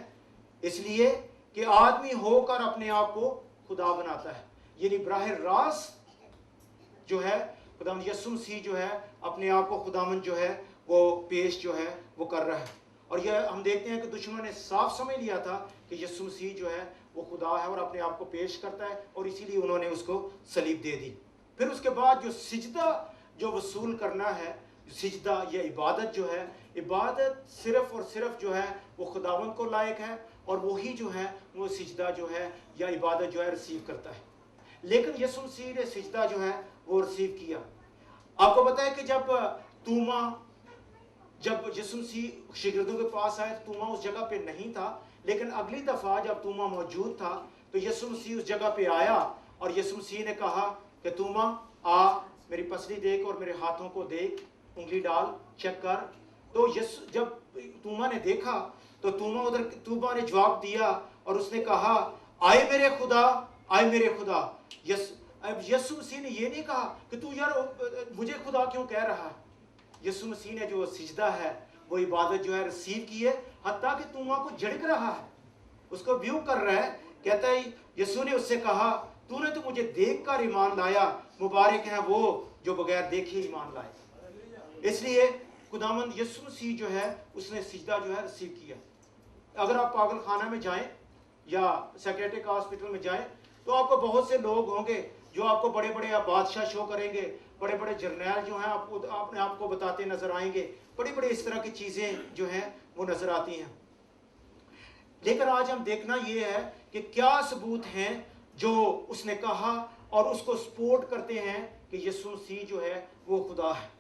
इसलिए कि आदमी होकर अपने आप को खुदा बनाता है। यानी बराह रास्त जो है खुदावंद यीशु मसीह जो है अपने आप को खुदावंद जो है वो पेश जो है वो कर रहा है। और यह हम देखते हैं कि दुश्मनों ने साफ समझ लिया था कि यीशु मसीह जो है वो खुदा है और अपने आप को पेश करता है, और इसीलिए उन्होंने उसको सलीब दे दी। फिर उसके बाद जो सिजदा जो वसूल करना है, सिजदा या इबादत जो है, इबादत सिर्फ और सिर्फ जो है वो खुदावंद को लायक है, और वही जो है वो सिजदा जो है या इबादत जो है रिसीव करता है। लेकिन यीशु मसीह ने सिजदा जो है वो रिसीव किया। आपको पता है कि जब यीशु मसीह शिगिर्दों के पास आए, तूमा उस जगह पे नहीं था, लेकिन अगली दफा जब तूमा मौजूद था तो यीशु मसीह उस जगह पे आया और यीशु मसीह ने कहा कि तूमा आ, मेरी पसली देख और मेरे हाथों को देख, उंगली डाल, चेक कर। तो जब तूमा ने देखा तो तूमा ने जवाब दिया और उसने कहा, आए मेरे खुदा, आए मेरे खुदा। अब यीशु मसीह ने ये नहीं कहा कि तू यार मुझे खुदा क्यों कह रहा है। यीशु मसीह ने जो सिजदा है वो इबादत जो है रिसीव की है, हत्ता कि तूमा को झिड़क रहा है, उसको व्यू कर रहा है। कहता है यीशु ने उससे कहा, तूने तो मुझे देख कर ईमान लाया, मुबारक है वो जो बगैर देखे ईमान लाए। इसलिए खुदावंद यीशु मसीह जो है उसने सिजदा जो है रिसीव किया। अगर आप पागल खाना में जाएं या साइकियाट्रिक हॉस्पिटल में जाएं तो आपको बहुत से लोग होंगे जो आपको बड़े बड़े बादशाह शो करेंगे, बड़े बड़े जर्नैल जो हैं आपको अपने आप को बताते नजर आएंगे, बड़ी बड़ी इस तरह की चीजें जो हैं वो नजर आती हैं। लेकिन आज हम देखना ये है कि क्या सबूत हैं जो उसने कहा और उसको सपोर्ट करते हैं कि यीशु मसीह जो है वो खुदा है।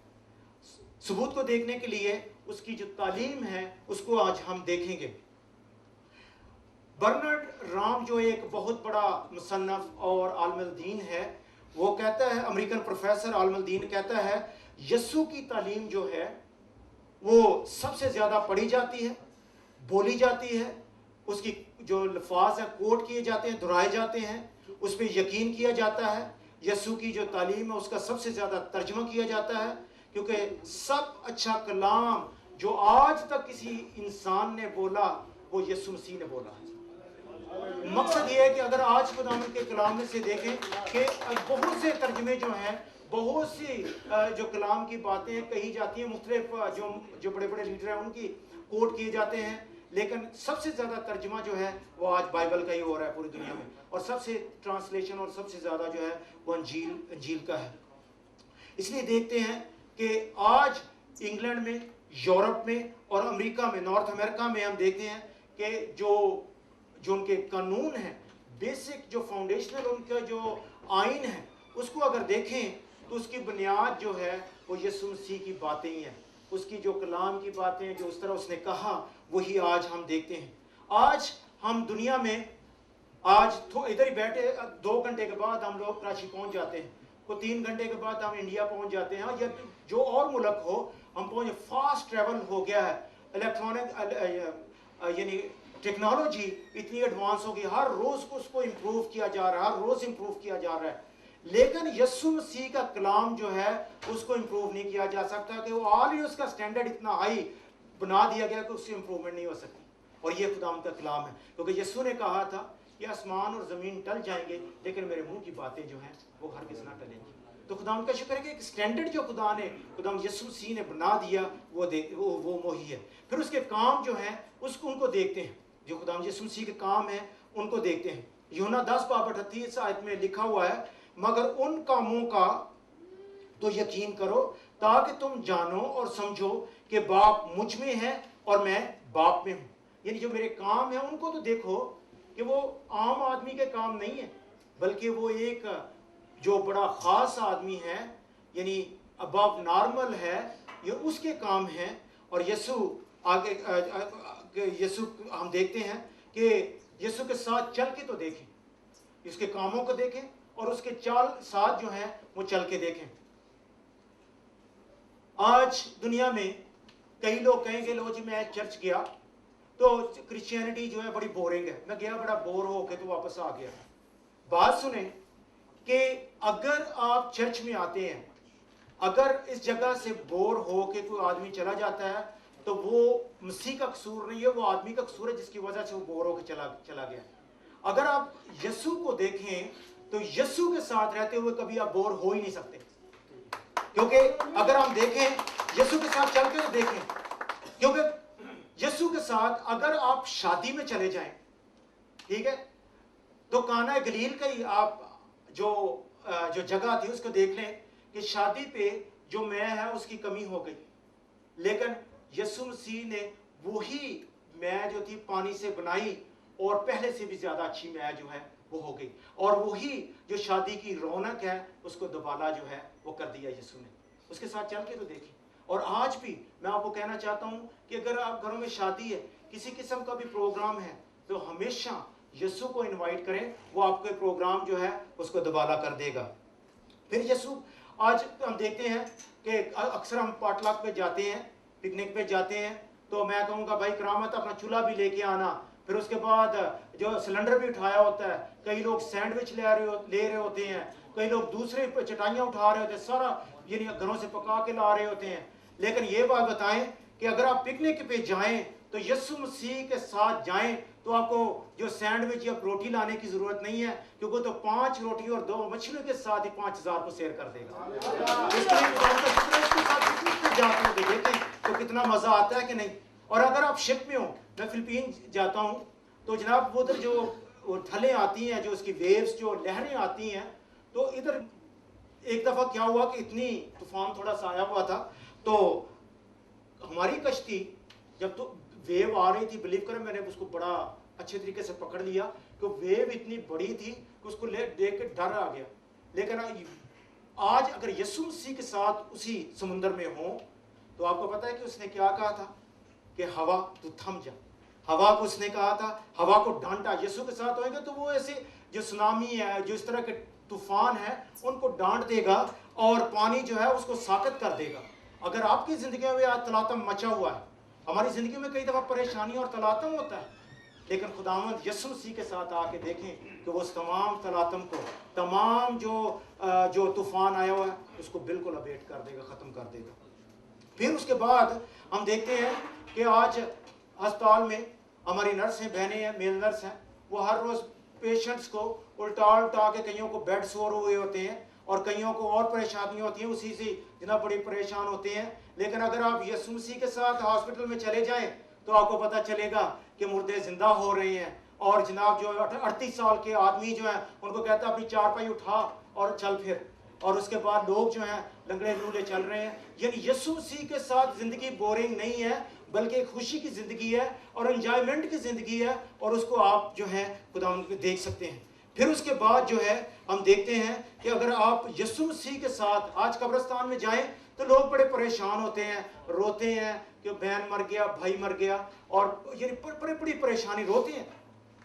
सबूत को देखने के लिए उसकी जो तालीम है उसको आज हम देखेंगे। बर्नार्ड राम जो एक बहुत बड़ा मुसन्नफ और आलिम दीन है, वो कहता है, अमेरिकन प्रोफेसर आलिम दीन कहता है, यीशु की तालीम जो है वो सबसे ज्यादा पढ़ी जाती है, बोली जाती है, उसकी जो लफ्ज़ है कोट किए जाते हैं, दोहराए जाते हैं, उस पर यकीन किया जाता है। यीशु की जो तालीम है उसका सबसे ज्यादा तर्जमा किया जाता है, क्योंकि सब अच्छा कलाम जो आज तक किसी इंसान ने बोला वो यीशु मसीह ने बोला है। मकसद ये है कि अगर आज खुदावंद के कलाम में से देखें कि बहुत से तर्जमे जो हैं, बहुत सी जो कलाम की बातें कही जाती हैं, मुख्तलिफ जो बड़े बड़े लीडर हैं उनकी कोट किए जाते हैं, लेकिन सबसे ज़्यादा तर्जमा जो है वो आज बाइबल का ही हो रहा है पूरी दुनिया में, और सबसे ट्रांसलेशन और सबसे ज़्यादा जो है वो अंजील का है। इसलिए देखते हैं कि आज इंग्लैंड में, यूरोप में और अमेरिका में, नॉर्थ अमेरिका में हम देखते हैं कि जो उनके कानून हैं, बेसिक जो फाउंडेशनल उनका जो आइन है, उसको अगर देखें तो उसकी बुनियाद जो है वो यीशु मसीह की बातें ही हैं, उसकी जो कलाम की बातें जो उस तरह उसने कहा वही आज हम देखते हैं। आज हम दुनिया में आज इधर ही बैठे 2 घंटे के बाद हम लोग कराची पहुंच जाते हैं, को 3 घंटे के बाद हम इंडिया पहुंच जाते हैं, या जो और मुल्क हो हम पहुंचे। फास्ट ट्रेवल हो गया है, इलेक्ट्रॉनिक यानी टेक्नोलॉजी इतनी एडवांस हो गई, हर रोज को उसको इम्प्रूव किया जा रहा है, हर रोज इम्प्रूव किया जा रहा है, लेकिन यीशु मसीह का कलाम जो है उसको इम्प्रूव नहीं किया जा सकता, कि वो ऑलरेडी उसका स्टैंडर्ड इतना हाई बना दिया गया कि उससे इम्प्रूवमेंट नहीं हो सकती। और ये खुदाम का कलाम है, क्योंकि यीशु ने कहा था कि आसमान और ज़मीन टल जाएंगे लेकिन मेरे मुंह की बातें जो हैं वो हरगिज़ ना टलेंगी। तो खुदा का शुक्र है कि एक स्टैंडर्ड जो खुदा यीशु मसीह ने बना दिया वो मोही है। फिर उसके काम जो हैं उसको उनको देखते हैं, जो खुदा यीशु मसीह के काम हैं उनको देखते हैं। यूहन्ना 10:38 आयत में लिखा हुआ है, मगर उन कामों का तो यकीन करो ताकि तुम जानो और समझो कि बाप मुझ में है और मैं बाप में हूं। यानी जो मेरे काम है उनको तो देखो कि वो आम आदमी के काम नहीं है, बल्कि वो एक जो बड़ा खास आदमी है, यानी अबव नॉर्मल है, ये उसके काम हैं। और यीशु यीशु हम देखते हैं कि यीशु के साथ चल के तो देखें, इसके कामों को देखें और उसके चाल साथ जो है वो चल के देखें। आज दुनिया में कई लोग कहेंगे लो जी मैं चर्च गया तो क्रिश्चियनिटी जो है बड़ी बोरिंग है, मैं गया बड़ा बोर होके तो वापस आ गया। बात सुने कि अगर आप चर्च में आते हैं, अगर इस जगह से बोर हो के कोई आदमी चला जाता है तो वो मसीह का कसूर नहीं है, वो आदमी का कसूर है जिसकी वजह से वो बोर होकर चला गया। अगर आप यीशु को देखें तो यीशु के साथ रहते हुए कभी आप बोर हो ही नहीं सकते, क्योंकि अगर हम देखें यीशु के साथ चल के तो देखें, क्योंकि यीशु के साथ अगर आप शादी में चले जाएं, ठीक है, तो काना गलील का ही आप जो जगह थी उसको देख लें कि शादी पे जो मैं है उसकी कमी हो गई, लेकिन यीशु मसीह ने वही मैं जो थी पानी से बनाई और पहले से भी ज्यादा अच्छी मैं जो है वो हो गई, और वही जो शादी की रौनक है उसको दोबारा जो है वो कर दिया यीशु ने। उसके साथ चल के तो देखिए। और आज भी मैं आपको कहना चाहता हूं कि अगर आप घरों में शादी है, किसी किस्म का भी प्रोग्राम है, तो हमेशा यीशु को इनवाइट करें, वो आपके प्रोग्राम जो है उसको दोबारा कर देगा। फिर यीशु आज हम देखते हैं कि अक्सर हम पाटलाक पे जाते हैं, पिकनिक पे जाते हैं, तो मैं कहूँगा भाई करामत अपना चूल्हा भी लेके आना, फिर उसके बाद जो सिलेंडर भी उठाया होता है, कई लोग सैंडविच ले रहे होते हैं, कई लोग दूसरे चटाइयाँ उठा रहे होते हैं, सारा यानी घरों से पका के ला रहे होते हैं। लेकिन ये बात बताएं कि अगर आप पिकनिक पे जाएं तो यीशु मसीह के साथ जाएं तो आपको जो सैंडविच या रोटी लाने की जरूरत नहीं है, क्योंकि तो 5 रोटी और 2 मछलियों के साथ ही 5000 को शेयर कर देगा। देखें तो कितना मजा आता है कि नहीं। और अगर आप शिप में हो, मैं फिलीपीन जाता हूं तो जनाब वो उधर जो थलें आती हैं, जो उसकी वेव्स जो लहरें आती हैं, तो इधर एक दफा क्या हुआ कि इतनी तूफान थोड़ा सा आया हुआ था, तो हमारी कश्ती जब तो वेव आ रही थी, बिलीव करें मैंने उसको बड़ा अच्छे तरीके से पकड़ लिया, कि वेव इतनी बड़ी थी कि उसको देख के डर आ गया। लेकिन आज अगर यीशु मसीह के साथ उसी समुद्र में हो तो आपको पता है कि उसने क्या कहा था कि हवा तू थम जा। हवा को उसने कहा था, हवा को डांटा। यीशु के साथ होएगा तो वो ऐसे जो सुनामी है, जो इस तरह के तूफान है, उनको डांट देगा और पानी जो है उसको साकत कर देगा। अगर आपकी जिंदगी में आज तलातम मचा हुआ है, हमारी जिंदगी में कई दफा परेशानी और तलातम होता है, लेकिन खुदावंद यीशु मसीह के साथ आके देखें कि वो उस तमाम तलातम को, तमाम जो तूफान आया हुआ है उसको बिल्कुल अबेट कर देगा, खत्म कर देगा। फिर उसके बाद हम देखते हैं कि आज अस्पताल में हमारी नर्स हैं, बहनें हैं, मेल नर्स हैं, वो हर रोज पेशेंट्स को उल्टा के कईयों को बेड सोर हुए होते हैं और कईयों को और परेशानियां होती हैं, उसी से जितना बड़ी परेशान होते हैं। लेकिन अगर आप यीशु मसीह के साथ हॉस्पिटल में चले जाएं तो आपको पता चलेगा कि मुर्दे जिंदा हो रहे हैं। और जनाब जो 38 साल के आदमी जो है उनको कहता है अपनी चारपाई उठा और चल फिर, और उसके बाद लोग जो हैं लंगड़े लूले चल रहे हैं। यानी यीशु मसीह के साथ जिंदगी बोरिंग नहीं है, बल्कि एक खुशी की जिंदगी है और एंजॉयमेंट की जिंदगी है, और उसको आप जो है खुदा देख सकते हैं। फिर उसके बाद जो है हम देखते हैं कि अगर आप यीशु मसीह के साथ आज कब्रिस्तान में जाएं तो लोग बड़े परेशान होते हैं, रोते हैं कि बहन मर गया, भाई मर गया, और ये बड़ी परेशानी रोते हैं।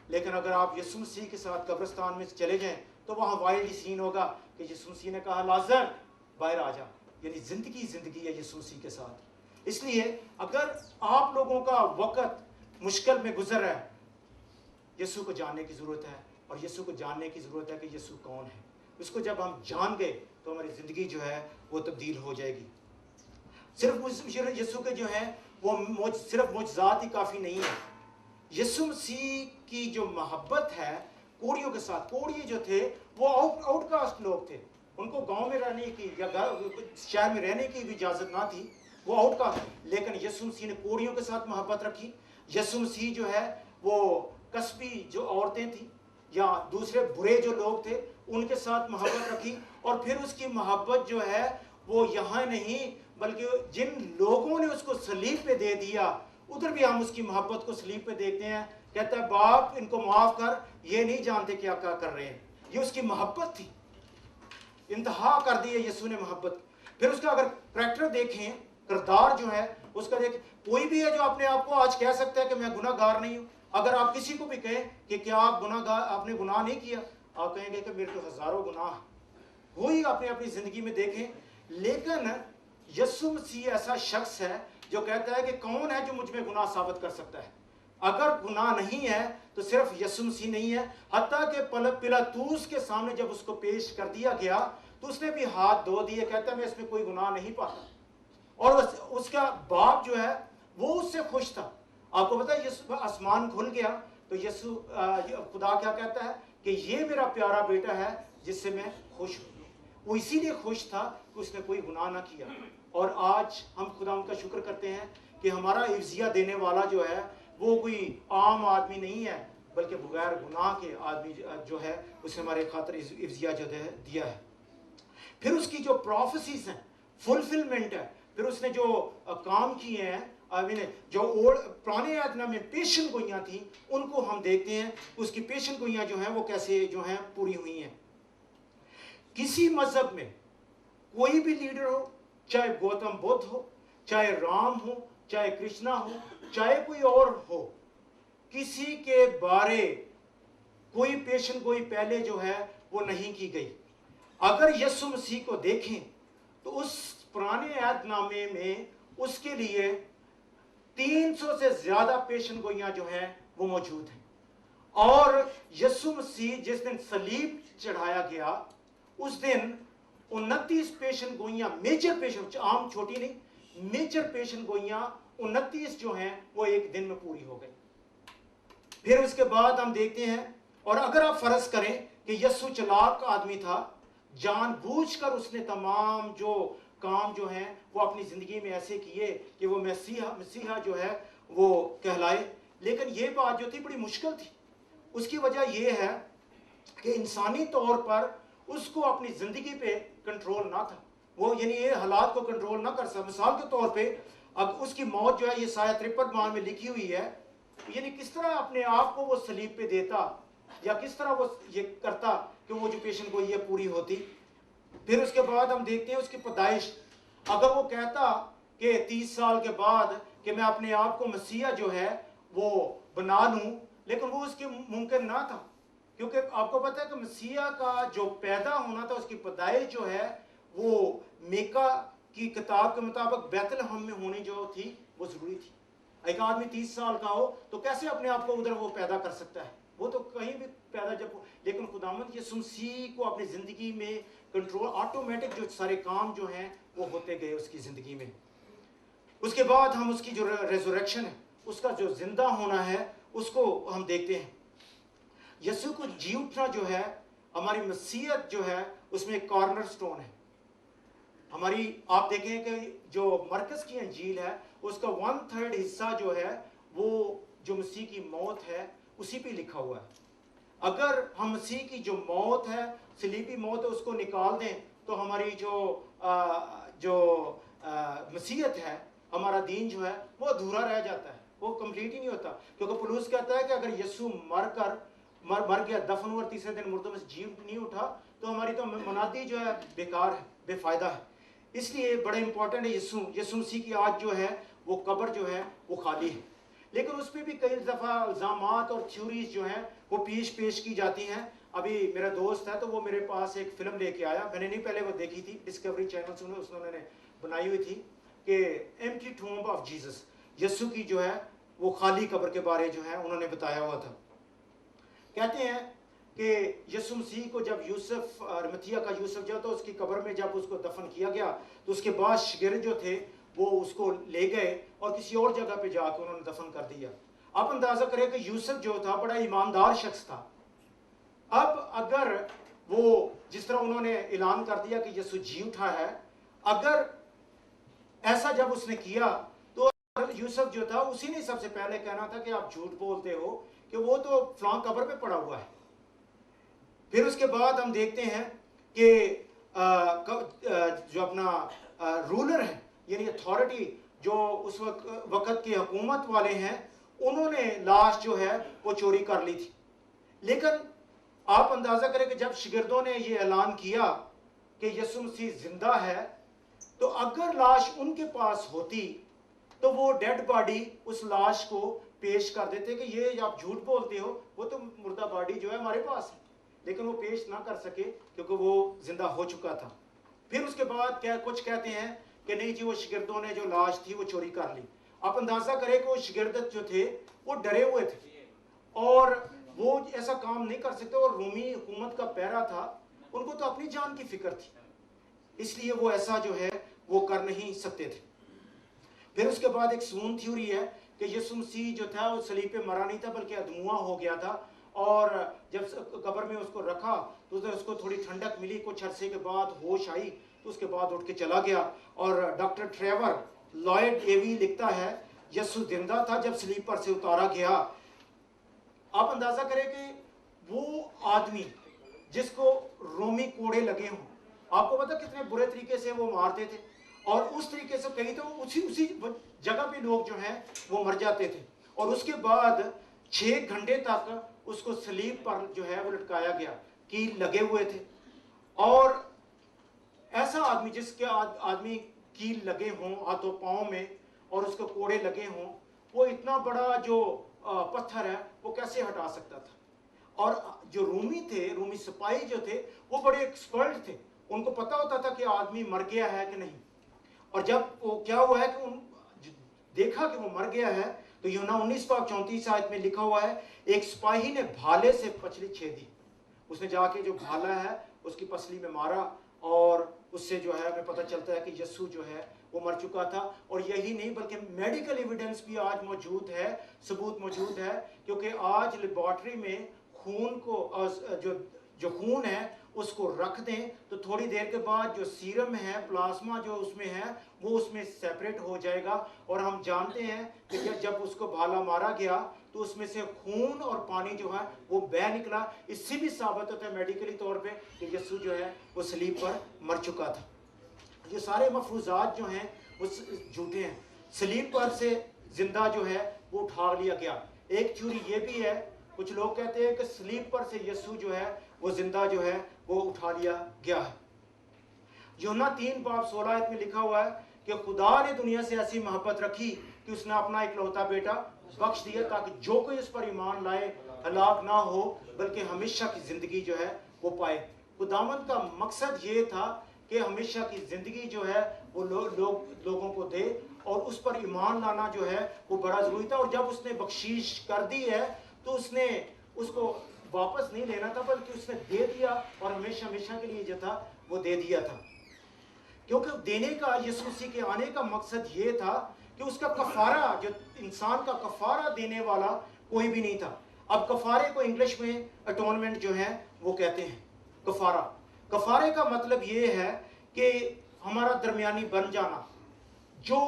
लेकिन अगर आप यीशु मसीह के साथ कब्रिस्तान में चले जाएं तो वहां वाइल्ड सीन होगा कि यीशु मसीह ने कहा लाजर बाहर आ जा। यानी जिंदगी है यीशु मसीह के साथ। इसलिए अगर आप लोगों का वक्त मुश्किल में गुजर रहा है, यीशु को जानने की जरूरत है, और यीशु को जानने की जरूरत है कि यीशु कौन है। उसको जब हम जान गए तो हमारी जिंदगी जो है वो तब्दील हो जाएगी। सिर्फ यीशु के जो है वो सिर्फ मुझजात ही काफी नहीं है। यीशु मसीह की जो मोहब्बत है कोड़ियों के साथ। कोड़िए जो थे वो आउटकास्ट लोग थे, उनको गांव में रहने की या शहर में रहने की भी इजाजत ना थी, वो आउटकास्ट। लेकिन यीशु मसीह ने कोड़ियों के साथ मोहब्बत रखी। यीशु मसीह जो है वो कस्बी जो औरतें थी या दूसरे बुरे जो लोग थे उनके साथ मोहब्बत रखी। और फिर उसकी मोहब्बत जो है वो यहाँ नहीं बल्कि जिन लोगों ने उसको सलीब पे दे दिया उधर भी हम उसकी मोहब्बत को सलीब पे देखते हैं। कहता है बाप इनको माफ कर, ये नहीं जानते क्या क्या कर रहे हैं। ये उसकी मोहब्बत थी, इंतहा कर दी है यीशु ने मोहब्बत। फिर उसका अगर करैक्टर देखें, किरदार जो है उसका देखें, कोई भी है जो अपने आप को आज कह सकता है कि मैं गुनाहगार नहीं हूं। अगर आप किसी को भी कहें कि क्या आप गुनाहगार, आपने गुनाह नहीं किया, आप कहेंगे कि मेरे तो हजारों गुनाह। कोई अपनी अपनी जिंदगी में देखें। लेकिन यीशु मसीह ऐसा शख्स है जो कहता है कि कौन है जो मुझ में गुनाह साबित कर सकता है। अगर गुनाह नहीं है तो सिर्फ यीशु मसीह नहीं है। हत्ता के पिलातूस के सामने जब उसको पेश कर दिया गया तो उसने भी हाथ धो दिए, कहता मैं इसमें कोई गुनाह नहीं पाता। और उसका बाप जो है वो उससे खुश था। आपको पता है यीशु आसमान खुल गया तो यीशु खुदा क्या कहता है कि ये मेरा प्यारा बेटा है जिससे मैं खुश हूं। वो इसीलिए खुश था कि उसने कोई गुनाह ना किया। और आज हम खुदा उनका शुक्र करते हैं कि हमारा इफ्जिया देने वाला जो है वो कोई आम आदमी नहीं है बल्कि बगैर गुनाह के आदमी जो है उसने हमारे खातिर इफ्जिया जो है दिया है। फिर उसकी जो प्रोफेसीज हैं, फुलफिलमेंट है। फिर उसने जो काम किए हैं, जो पुराने आदना में पेशन गोइयां थी उनको हम देखते हैं, उसकी पेशन गोइयां जो हैं वो कैसे जो हैं पूरी हुई हैं। किसी मजहब में कोई भी लीडर हो, चाहे गौतम बुद्ध हो, चाहे राम हो, चाहे कृष्णा हो, चाहे कोई और हो, किसी के बारे कोई पेशन गोई पहले जो है वो नहीं की गई। अगर यीशु मसीह को देखें तो उस पुराने अहदनामे में उसके लिए 300 से ज्यादा पेशन गोइयां जो हैं वो मौजूद हैं। और यीशु मसीह जिस दिन सलीब चढ़ाया गया उस दिन 29 पेशन गोइयां, मेजर पेशन, आम छोटी नहीं, मेजर पेशन गोइयां 29 जो हैं वो एक दिन में पूरी हो गई। फिर उसके बाद हम देखते हैं, और अगर आप फर्ज करें कि यीशु चालाक आदमी था, जानबूझकर उसने तमाम जो काम जो हैं वो अपनी जिंदगी में ऐसे किए कि वो मसीहा जो है वो कहलाए। लेकिन ये बात जो थी बड़ी मुश्किल थी। उसकी वजह यह है कि इंसानी तौर पर उसको अपनी जिंदगी पे कंट्रोल ना था, वो यानी ये हालात को कंट्रोल ना कर सकता। मिसाल के तौर पे अब उसकी मौत जो है ये साया 53 में लिखी हुई है, यानी किस तरह अपने आप को वो सलीब पे देता या किस तरह वो ये करता कि वो जो पेशेंट को ये पूरी होती। फिर उसके बाद हम देखते हैं उसकी पैदाइश। अगर वो कहता कि 30 साल के बाद कि मैं अपने आप को मसीहा जो है वो बना लूं, लेकिन वो उसके मुमकिन ना था, क्योंकि आपको पता है कि मसीहा का जो पैदा होना था उसकी पैदाइश जो है वो मेका की किताब के मुताबिक बैतलहम में होनी जो थी वो जरूरी थी। एक आदमी 30 साल का हो तो कैसे अपने आप को उधर वो पैदा कर सकता है, वो तो कहीं भी पैदा जब। लेकिन खुदावंद यीशु मसीह को अपनी जिंदगी में कंट्रोल, ऑटोमेटिक जो सारे काम जो हैं वो होते गए उसकी जिंदगी में। उसके बाद हम उसकी जो रेजरेक्शन है, उसका जो जिंदा होना है उसको हम देखते हैं। यीशु को जी उठना जो है हमारी मसीहत जो है उसमें एक कॉर्नर स्टोन है हमारी। आप देखें कि जो मरकस की अंजील है उसका 1/3 हिस्सा जो है वो जो मसीह की मौत है उसी पे लिखा हुआ है। अगर हम मसीह की जो मौत है, सलीबी मौत है, उसको निकाल दें तो हमारी जो मसीहत है, हमारा दीन जो है वो अधूरा रह जाता है, वो कंप्लीट ही नहीं होता। क्योंकि पौलुस कहता है कि अगर यीशु मर गया, दफन हुआ, तीसरे दिन मुर्दों में से जी नहीं उठा तो हमारी तो मुनादी जो है बेकार है, बेफायदा है। इसलिए बड़ा इंपॉर्टेंट है यीशु मसीह की आज जो है वो कब्र जो है वो खाली है। लेकिन उस पर भी कई दफ़ा इल्ज़ामात और थ्योरीज जो हैं वो पेश की जाती हैं। अभी मेरा दोस्त है तो वो मेरे पास एक फिल्म लेके आया, मैंने नहीं पहले वो देखी थी, डिस्कवरी चैनल से उन्होंने बनाई हुई थी कि एम्प्टी टॉम्ब ऑफ जीसस, यीशु की जो है वो खाली कब्र के बारे जो है उन्होंने बताया हुआ था। कहते हैं कि यीशु मसीह को जब यूसुफ अरिमथिया का यूसुफ जो था उसकी कब्र में जब उसको दफन किया गया तो उसके बाद शागिर्द जो थे वो उसको ले गए और किसी और जगह पे जाकर उन्होंने दफन कर दिया। आप अंदाजा करें कि यूसुफ जो था बड़ा ईमानदार शख्स था, अब अगर वो जिस तरह उन्होंने ऐलान कर दिया कि यीशु जी उठा है, अगर ऐसा जब उसने किया तो यूसुफ जो था उसी ने सबसे पहले कहना था कि आप झूठ बोलते हो कि वो तो फलां कब्र पे पड़ा हुआ है। फिर उसके बाद हम देखते हैं कि जो अपना रूलर है यानी अथॉरिटी जो उस वक्त की हुकूमत वाले हैं, उन्होंने लाश जो है वो चोरी कर ली थी। लेकिन आप अंदाजा करें कि जब शिगिर्दों ने ये ऐलान किया कि यीशु मसीह जिंदा है, तो अगर लाश उनके पास होती तो वो डेड बॉडी उस लाश को पेश कर देते कि ये आप झूठ बोलते हो, वो तो मुर्दा बॉडी जो है हमारे पास है। लेकिन वो पेश ना कर सके क्योंकि वो जिंदा हो चुका था। फिर उसके बाद क्या कुछ कहते हैं कि नहीं जी वो शिगिर्दों ने जो लाश थी वो चोरी कर ली। आप अंदाजा करें कि वो शिगिर्द जो थे वो डरे हुए थे और वो ऐसा काम नहीं कर सकते, और रूमी हुकूमत का पहरा था, उनको तो अपनी जान की फिक्र थी, इसलिए वो ऐसा जो है वो कर नहीं सकते थे। फिर उसके बाद एक सून थ्योरी है कि यीशु मसीह जो था वो सलीब पे मरा नहीं था बल्कि अधमुआ हो गया था, और जब कब्र में उसको रखा तो उसको थोड़ी ठंडक मिली, कुछ अरसे के बाद होश आई तो उसके बाद उठ के चला गया। और डॉक्टर ट्रेवर लॉयड एवी लिखता है यीशु जिंदा था जब सलीब पर से उतारा गया। आप अंदाजा करें कि वो आदमी जिसको रोमी कोड़े लगे हों, आपको पता कितने बुरे तरीके से वो मारते थे, और उस तरीके से कहीं तो उसी जगह पे लोग जो हैं वो मर जाते थे, और उसके बाद 6 घंटे तक उसको सलीब पर जो है वो लटकाया गया, कील लगे हुए थे। और ऐसा आदमी जिसके आदमी कील लगे हों हाथों पांव में और उसको कोड़े लगे हों, वो इतना बड़ा जो पत्थर है वो कैसे हटा सकता था। और जो रूमी थे, रूमी सिपाही जो थे वो बड़े एक्सपर्ट थे, उनको पता होता था कि आदमी मर गया है कि नहीं। और जब वो क्या हुआ है कि उन देखा कि वो मर गया है, तो यूहन्ना 19:34 आयत में लिखा हुआ है एक सिपाही ने भाले से पसली छेदी। उसने जाके जो भाला है उसकी पसली में मारा, और उससे जो है हमें पता चलता है कि यीशु जो है वो मर चुका था। और यही नहीं बल्कि मेडिकल एविडेंस भी आज मौजूद है, सबूत मौजूद है, क्योंकि आज लेबोरेटरी में खून को जो खून है उसको रख दें तो थोड़ी देर के बाद जो सीरम है, प्लाज्मा जो उसमें है वो उसमें सेपरेट हो जाएगा। और हम जानते हैं कि जब उसको भाला मारा गया तो उसमें से खून और पानी जो है वो बह निकला। इससे भी साबित होता है मेडिकली तौर पे कि यीशु जो है वो सलीब पर मर चुका था। ये सारे मफरूजात जो हैं वो झूठे हैं। सलीब पर से जिंदा जो है वो उठा लिया गया। एक थ्योरी ये भी है, कुछ लोग कहते हैं कि सलीब पर से यीशु जो है वो जिंदा जो है वो उठा लिया गया है। यूहन्ना 3:16 में लिखा हुआ है कि खुदा ने दुनिया से ऐसी मोहब्बत रखी कि उसने अपना इकलौता बेटा बख्श दिया ताकि जो कोई उस पर ईमान लाए हलाक ना हो बल्कि हमेशा की जिंदगी जो है वो पाए। खुदावंद का मकसद ये था कि हमेशा की जिंदगी जो है वो लोगों को दे, और उस पर ईमान लाना जो है वो बड़ा जरूरी था। और जब उसने बख्शीश कर दी है तो उसने उसको वापस नहीं लेना था बल्कि उसने दे दिया, और हमेशा हमेशा के लिए जो था वो दे दिया था। क्योंकि देने का यीशु मसीह के आने का मकसद ये था कि उसका कफारा, जो इंसान का कफारा देने वाला कोई भी नहीं था। अब कफारे को इंग्लिश में अटोनमेंट जो है वो कहते हैं कफारा। कफारे का मतलब ये है कि हमारा दरमियानी बन जाना, जो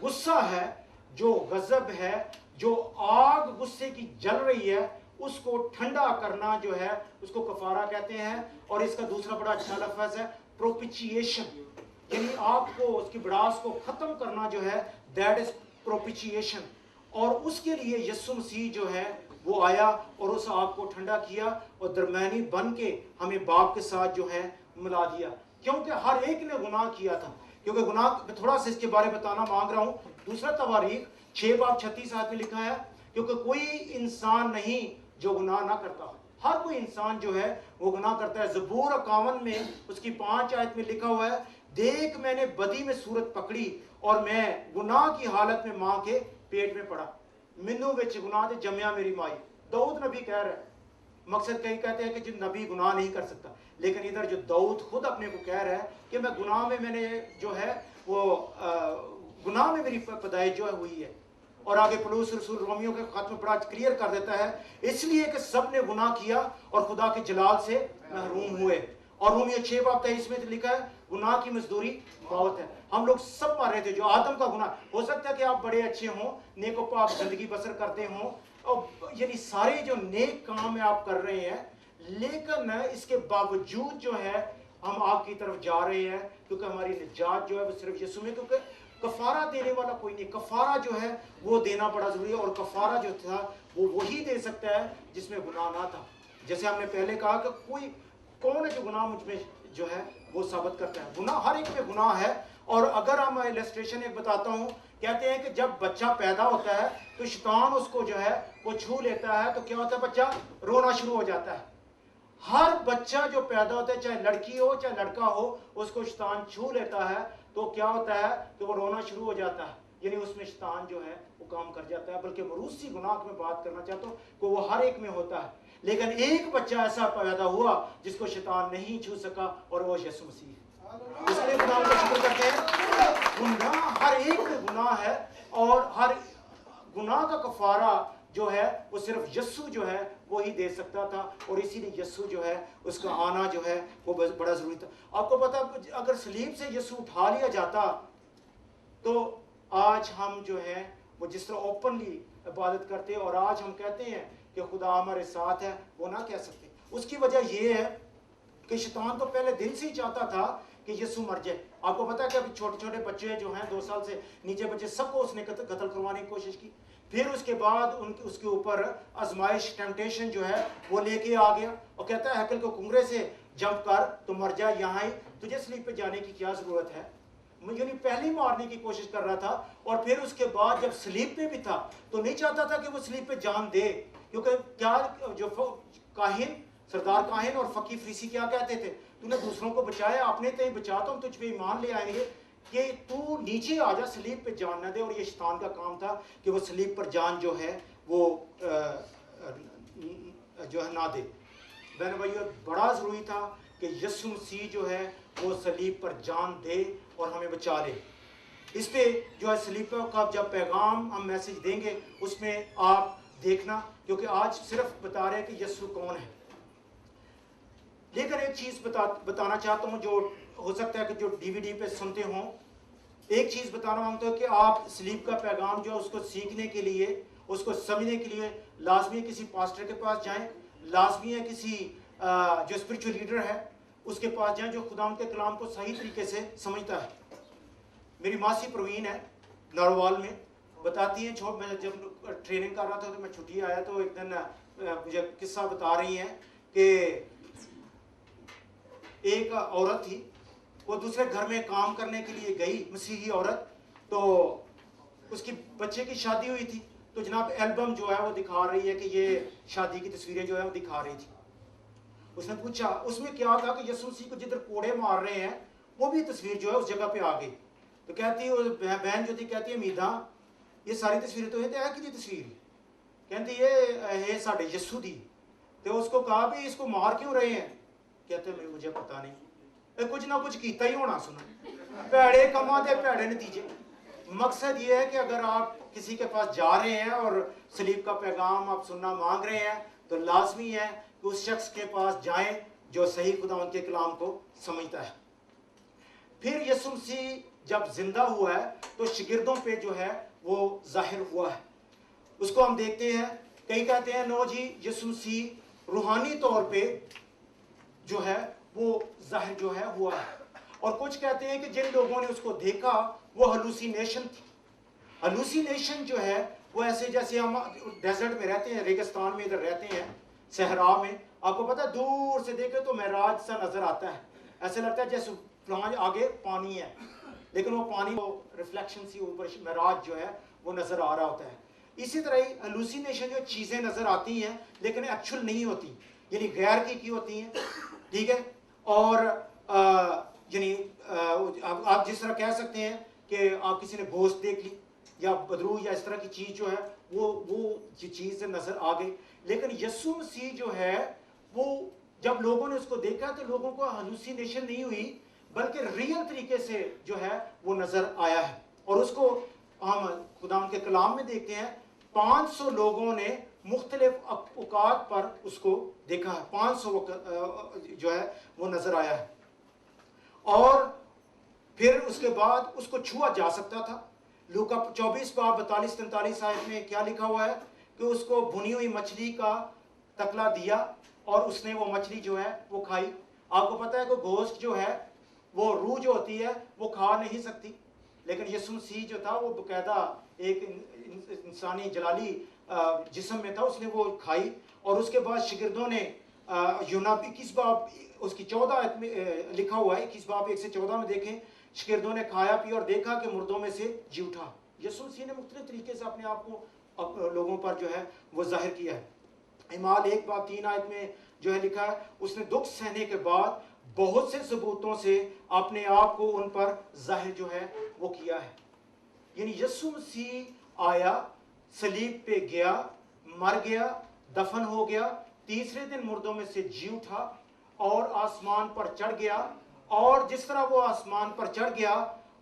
गुस्सा है, जो गजब है, जो आग गुस्से की जल रही है उसको ठंडा करना जो है उसको कफारा कहते हैं। और इसका दूसरा बड़ा अच्छा लफ्ज है प्रोपिशिएशन, यानी आपको उसकी भड़ास को खत्म करना जो है दैट इज प्रोपिशिएशन। और उसके लिए यीशु मसीह जो है वो आया और उस आग को ठंडा किया और दरमियानी बन के हमें बाप के साथ जो है मिला दिया। क्योंकि हर एक ने गुनाह किया था। क्योंकि गुनाह, थोड़ा सा इसके बारे में बताना मांग रहा हूं। दूसरा तवारीख 6:36 में लिखा है क्योंकि कोई इंसान नहीं जो गुनाह ना करता, हर कोई इंसान जो है वो गुनाह करता है। ज़बूर 51 में उसकी 5 आयत में लिखा हुआ है, देख मैंने बदी में सूरत पकड़ी और मैं गुनाह की हालत में मां के पेट में पड़ा, मिन्नू विच गुनाह दे जमया मेरी माई। दाऊद नबी कह रहा है। मकसद कई कहते हैं कि जो नबी गुनाह नहीं कर सकता, लेकिन इधर जो दाऊद खुद अपने को कह रहा है कि मैं गुनाह में, मैंने जो है वो गुनाह में मेरी पैदाइश जो है हुई है। और आगे पौलुस रसूल रोमियो के खत में बड़ा क्लियर कर देता है, इसलिए कि सब ने गुनाह किया और खुदा के जलाल से महरूम हुए। और रोमियो 6:23 में लिखा है, गुनाह की मजदूरी मौत है। हम लोग सब मारे थे, जो आदम का गुनाह। हो सकता है कि आप बड़े अच्छे हों, नेकोपाक जिंदगी बसर करते हों, और यानी सारे जो नेक काम है आप कर रहे हैं, लेकिन इसके बावजूद जो है हम आग की तरफ जा रहे हैं, क्योंकि हमारी निजात जो है वो सिर्फ यीशु में, क्योंकि कफारा देने वाला कोई नहीं। कफारा जो है वो देना बड़ा जरूरी है, और कफारा जो था वो वही दे सकता है जिसमें गुनाह ना था। जैसे हमने पहले कहा कि कोई कौन है जो गुनाह मुझ में जो है वो साबित करता है। गुनाह हर एक में गुनाह है। और अगर हम इलस्ट्रेशन एक बताता हूँ, कहते हैं कि जब बच्चा पैदा होता है तो शैतान उसको जो है वो छू लेता है, तो क्या होता है, बच्चा रोना शुरू हो जाता है। हर बच्चा जो पैदा होता है, चाहे लड़की हो चाहे लड़का हो, उसको शैतान छू लेता है तो क्या होता है कि वो रोना शुरू हो जाता है, यानी उसमें शैतान जो है वो काम कर जाता है। बल्कि मरूसी गुनाह में बात करना चाहता हूँ कि वो हर एक में होता है, लेकिन एक बच्चा ऐसा पैदा हुआ जिसको शैतान नहीं छू सका, और वो यीशु मसीह है। इसलिए गुनाह का शुक्र करते हैं। गुनाह हर एक में गुनाह है, और हर गुनाह का कफारा जो है वो सिर्फ यीशु जो है वो ही दे सकता था, और इसीलिए यीशु जो है उसका आना जो है वो बड़ा जरूरी था। आपको पता, अगर सलीब से यीशु उठा लिया जाता तो आज हम जो है वो जिस तरह ओपनली इबादत करते हैं और आज हम कहते हैं कि खुदा हमारे साथ है, वो ना कह सकते। उसकी वजह ये है कि शैतान तो पहले दिन से ही चाहता था कि यीशु मर जाए। आपको पता है कि अभी छोटे छोटे बच्चे जो हैं 2 साल से नीचे बच्चे, सबको उसने कत्ल करवाने की कोशिश की। फिर उसके बाद उसके ऊपर आजमाइश, टेम्पटेशन जो है वो लेके आ गया और कहता है हैकल को कुंगरे से जंप कर तो मर जा, यहाँ ही तुझे स्लीप पे जाने की क्या जरूरत है। मुझे नहीं, पहले मारने की कोशिश कर रहा था, और फिर उसके बाद जब स्लीप पे भी था तो नहीं चाहता था कि वो स्लीप पे जान दे, क्योंकि क्या जो काहिन, सरदार काहिन और फकीर फरीसी क्या कहते थे, तूने दूसरों को बचाया, अपने तो ही बचाता हूं, तुझ पे ईमान ले आएंगे कि तू नीचे आ जा, स्लीप पे जान न दे। और ये शैतान का काम था कि वो स्लीप पर जान जो है वो जो है ना दे। बहन भाइयों, बड़ा जरूरी था कि यीशु मसीह जो है वो सलीब पर जान दे और हमें बचा ले। इस पे जो है सलीब का जब पैगाम हम मैसेज देंगे उसमें आप देखना, क्योंकि आज सिर्फ बता रहे हैं कि यीशु कौन है। लेकिन एक चीज बताना चाहता हूं, जो हो सकता है कि जो डीवीडी पे सुनते हों, एक चीज बताना मांगता हूं कि आप सलीब का पैगाम जो है उसको सीखने के लिए, उसको समझने के लिए लाजमी है किसी पास्टर के पास जाएं, लाजमी है किसी जो स्पिरिचुअल लीडर है उसके पास जाएं जो खुदा के कलाम को सही तरीके से समझता है। मेरी मासी प्रवीण है नारोवाल में, बताती है, मैं जब ट्रेनिंग कर रहा था तो मैं छुट्टी आया तो एक दिन मुझे किस्सा बता रही हैं कि एक औरत थी, वो दूसरे घर में काम करने के लिए गई, मसीही औरत, तो उसकी बच्चे की शादी हुई थी, तो जनाब एल्बम जो है वो दिखा रही है कि ये शादी की तस्वीरें जो है वो दिखा रही थी। उसने पूछा उसमें क्या था कि यीशु मसीह को जिधर कोड़े मार रहे हैं वो भी तस्वीर जो है उस जगह पे आ गई। तो कहती है बहन जो थी, कहती है मीधा ये सारी तस्वीरें तो है कि तस्वीर, कहती ये साढ़े यीशु दी। तो उसको कहा भी इसको मार क्यों रहे हैं, कहते मुझे पता नहीं, कुछ ना कुछ कीता ही होना, सुना भैड़े कमा दे भैड़े नतीजे। मकसद ये है कि अगर आप किसी के पास जा रहे हैं और सलीब का पैगाम आप सुनना मांग रहे हैं तो लाजमी है कि उस शख्स के पास जाएं जो सही खुदा उनके कलाम को समझता है। फिर यीशु मसीह जब जिंदा हुआ है तो शागिर्दों पे जो है वो जाहिर हुआ है, उसको हम देखते हैं। कई कहते हैं नो जी यीशु मसीह रूहानी तौर पे जो है वो जाहिर जो है हुआ है, और कुछ कहते हैं कि जिन लोगों ने उसको देखा वो हलूसिनेशन थी। हलूसिनेशन जो है वो ऐसे जैसे हम डेजर्ट में रहते हैं, रेगिस्तान में इधर रहते हैं, सहरा में, आपको पता है दूर से देखे तो महराज सा नजर आता है, ऐसे लगता है जैसे फ्लांज आगे पानी है, लेकिन वो पानी वो रिफ्लेक्शन सी ऊपर महराज जो है वो नजर आ रहा होता है। इसी तरह ही हलूसिनेशन जो चीजें नजर आती हैं लेकिन एक्चुअल नहीं होती, यानी गैर की होती हैं, ठीक है। और यानी आप जिस तरह कह सकते हैं कि आप किसी ने गोश्त देख ली या बदरू या इस तरह की चीज जो है वो चीज नजर आ गई। लेकिन यीशु मसीह जो है वो जब लोगों ने उसको देखा तो लोगों को हलूसिनेशन नहीं हुई बल्कि रियल तरीके से जो है वो नजर आया है। और उसको हम खुदा के कलाम में देखते हैं 500 लोगों ने मुख्तलिफ औकात पर उसको देखा है। 500 जो है वो नजर आया है। और फिर उसके बाद उसको छुआ जा सकता था। लूका 24 बाब 42-43 आयत में क्या लिखा हुआ है कि उसको भुनी हुई मछली का तकला दिया और उसने वो मछली जो है वो खाई। आपको पता है कि गोश्त जो है वो रूह जो होती है वो खा नहीं सकती, लेकिन यीशु मसीह जो था वो बकायदा एक इंसानी जलाली जिस्म में था, उसने वो खाई। और उसके बाद शिगिर्दों ने यूना 21 बाब उसकी 14 आयत में लिखा हुआ है, 21 बाब 1 से 14 में देखें, शिगिर्दों ने खाया पिया और देखा कि मुर्दों में से जी उठा। यीशु मसीह ने मुख्तलिफ तरीके से अपने आप को लोगों पर जो है वो जाहिर किया है। इमाल 1 बाब 3 आयत में जो है लिखा है, उसने दुख सहने के बाद बहुत से सबूतों से अपने आप को उन पर जाहिर जो है वो किया है। यानी यीशु मसीह आया, सलीब पे गया, मर गया, दफन हो गया, तीसरे दिन मुर्दों में से जी उठा और आसमान पर चढ़ गया। और जिस तरह वो आसमान पर चढ़ गया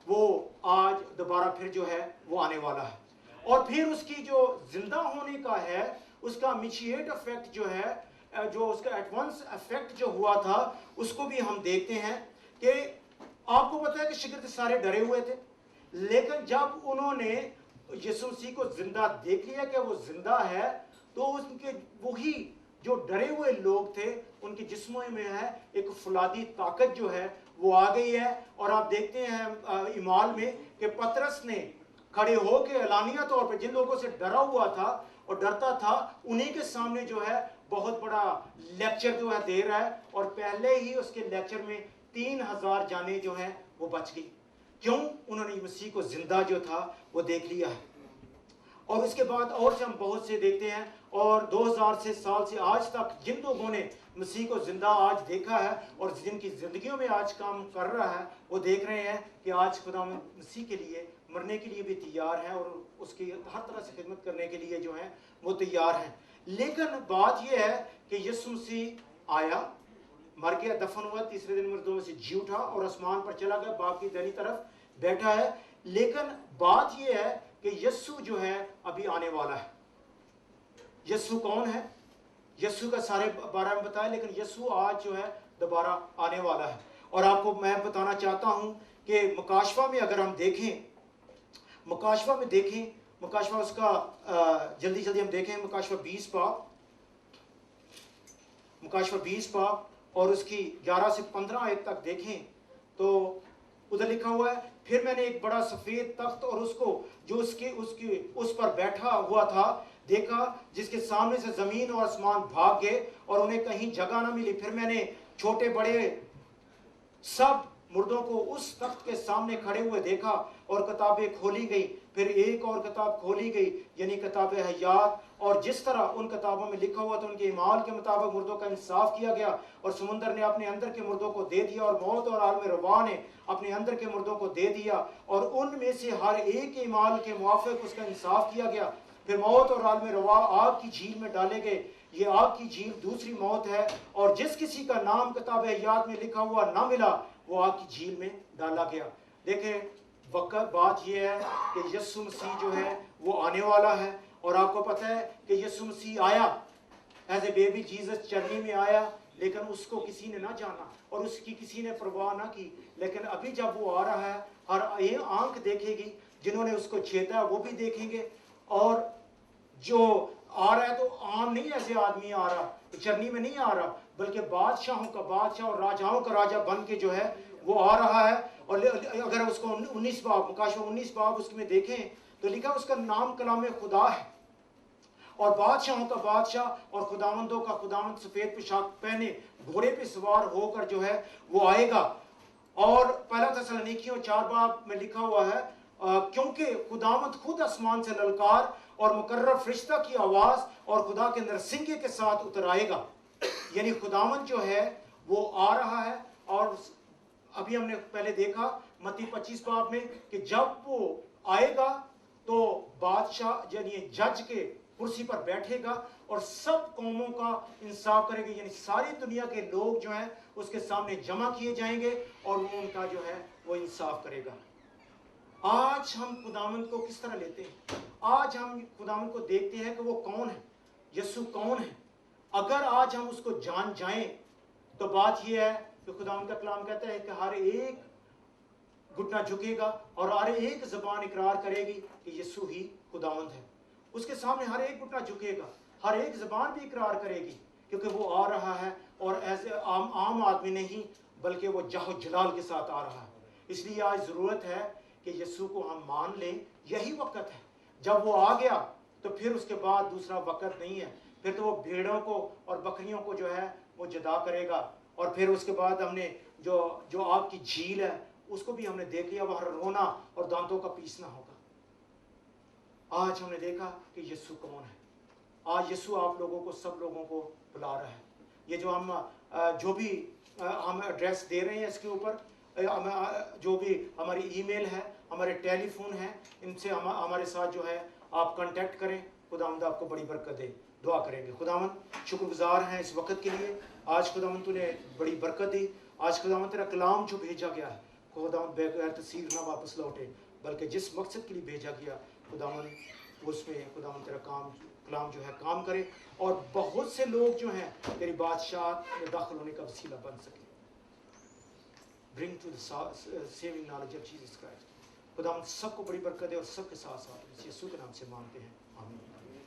वो आज दोबारा फिर जो है वो आने वाला है। और फिर उसकी जो जिंदा होने का है उसका इमीडिएट इफेक्ट जो है, जो उसका एडवांस इफेक्ट जो हुआ था उसको भी हम देखते हैं कि आपको पता है कि शिगिर्द सारे डरे हुए थे, लेकिन जब उन्होंने यीशु मसीह को जिंदा देख लिया कि वो जिंदा है, तो उनके वही जो डरे हुए लोग थे उनके जिस्मों में है एक फुलादी ताकत जो है वो आ गई है। और आप देखते हैं इमाल में कि पतरस ने खड़े होकर एलानिया तौर पर जिन लोगों से डरा हुआ था और डरता था उन्हीं के सामने जो है बहुत बड़ा लेक्चर जो है दे रहा है। और पहले ही उसके लेक्चर में 3000 जाने जो है वो बच गई। क्यों? उन्होंने मसीह को जिंदा जो था वो देख लिया है। और उसके बाद और से हम बहुत से देखते हैं, और 2000 से साल से आज तक जिन लोगों ने मसीह को जिंदा आज देखा है और जिनकी जिंदगियों में आज काम कर रहा है वो देख रहे हैं कि आज खुदा मसीह के लिए मरने के लिए भी तैयार है और उसकी हर तरह से खिदमत करने के लिए जो है वो तैयार हैं। लेकिन बात यह है कि यीशु मसीह आया, मर गया, दफन हुआ, तीसरे दिन मुर्दों में से जी उठा और आसमान पर चला गया, बाप की दाहिनी तरफ बैठा है। लेकिन बात यह है कि यीशु जो है अभी आने वाला है। यीशु कौन है? यीशु का सारे बारे में बताया, लेकिन यीशु आज जो है दोबारा आने वाला है। और आपको मैं बताना चाहता हूं कि मुकाशवा में अगर हम देखें, मुकाशवा में देखें, मुकाशवा उसका जल्दी जल्दी हम देखें, मुकाशवा 20 बाब, मुकाशवा 20 बाब और उसकी 11 से 15 आयत तक देखें तो उधर लिखा हुआ है, फिर मैंने एक बड़ा सफेद तख्त और उसको जो उसकी उस पर बैठा हुआ था देखा, जिसके सामने से जमीन और आसमान भाग गए और उन्हें कहीं जगह ना मिली। फिर मैंने छोटे बड़े सब मुर्दों को उस तख्त के सामने खड़े हुए देखा और किताबें खोली गई। फिर एक और किताब खोली गई, यानी किताब हयात, और जिस तरह उन किताबों में लिखा हुआ था उनके ईमाल के मुताबिक मुर्दों का इंसाफ किया गया। और समुंदर ने अपने अंदर के मुर्दों को दे दिया और मौत और आलम रवा ने अपने अंदर के मुर्दों को दे दिया और उनमें से हर एक ईमाल के मुआफिक उसका इंसाफ किया गया। फिर मौत और आलम रवा आग की झील में डाले गए। ये आग की झील दूसरी मौत है, और जिस किसी का नाम किताब हयात में लिखा हुआ ना मिला वो आग की झील में डाला गया। देखें, वक्त बात यह है कि यीशु मसीह जो है वो आने वाला है। और आपको पता है कि यीशु मसीह आया एज ए बेबी जीसस, चरनी में आया, लेकिन उसको किसी ने ना जाना और उसकी किसी ने परवाह ना की। लेकिन अभी जब वो आ रहा है हर एक आंख देखेगी, जिन्होंने उसको छेदा वो भी देखेंगे। और जो आ रहा है तो आम नहीं ऐसे आदमी आ रहा, चरनी में नहीं आ रहा, बल्कि बादशाहों का बादशाह और राजाओं का राजा बन के जो है वो आ रहा है। और अगर उसको 19 बाब, मुकाशवा 19 बाब उसमें देखें तो लिखा उसका नाम कलाम खुदा है और बादशाहों का बादशाह और खुदावंदों का खुदावंद सफेद पोशाक पहने घोड़े पे सवार होकर जो है वो आएगा। और पहला थेसलोनिकियों 4 बाब में लिखा हुआ है, क्योंकि खुदावंद खुद आसमान से ललकार और मुकर्रर फरिश्ता की आवाज और खुदा के नरसिंगे के साथ उतर आएगा। यानी खुदावंद जो है वो आ रहा है। और अभी हमने पहले देखा मत्ती 25 बाब में कि जब वो आएगा तो बादशाह यानी जज के कुर्सी पर बैठेगा और सब कौमों का इंसाफ करेगा। यानी सारी दुनिया के लोग जो हैं उसके सामने जमा किए जाएंगे और वो उनका जो है वो इंसाफ करेगा। आज हम खुदावंद को किस तरह लेते हैं? आज हम खुदावंद को देखते हैं कि वो कौन है, यीशु कौन है। अगर आज हम उसको जान जाएं तो बात यह है कि खुदावंद का कलाम कहता है कि हर एक घुटना झुकेगा और हर एक जबान इकरार करेगी कि यीशु ही खुदावंद है। उसके सामने हर एक घुटना झुकेगा, हर एक जबान भी इकरार करेगी, क्योंकि वो आ रहा है और ऐसे आम आदमी नहीं बल्कि वो जाहो जलाल के साथ आ रहा है। इसलिए आज जरूरत है कि यीशु को हम मान लें। यही वक्त है, जब वो आ गया तो फिर उसके बाद दूसरा वक्त नहीं है। फिर तो वो भेड़ों को और बकरियों को जो है वो जुदा करेगा, और फिर उसके बाद हमने जो आग की झील है उसको भी हमने देख लिया, वहां रोना और दांतों का पीसना होगा। आज हमने देखा कि यीशु कौन है। आज यीशु आप लोगों को, सब लोगों को बुला रहा है। ये जो हम एड्रेस दे रहे हैं इसके ऊपर, जो भी हमारी ईमेल है, हमारे टेलीफोन है, इनसे हमारे साथ जो है आप कांटेक्ट करें। खुदावंद आपको बड़ी बरकत दे। दुआ करेंगे। खुदावंद शुक्रगुजार हैं इस वक्त के लिए। आज खुदावंद तूने बड़ी बरकत दी। आज खुदावंद तेरा कलाम जो भेजा गया है खुदावंद बगैर तस्वीर ना वापस लौटे, बल्कि जिस मकसद के लिए भेजा गया खुदावंद उसमें खुदावंद तेरा कलाम जो है काम करे, और बहुत से लोग जो हैं तेरी बादशाह में दाखिल होने का वसीला बन सके। Bring to the saving knowledge of Jesus Christ. खुदावंद सबको बड़ी बरकत दे और सबके साथ साथ यीशु के नाम से मांगते हैं, आमीन।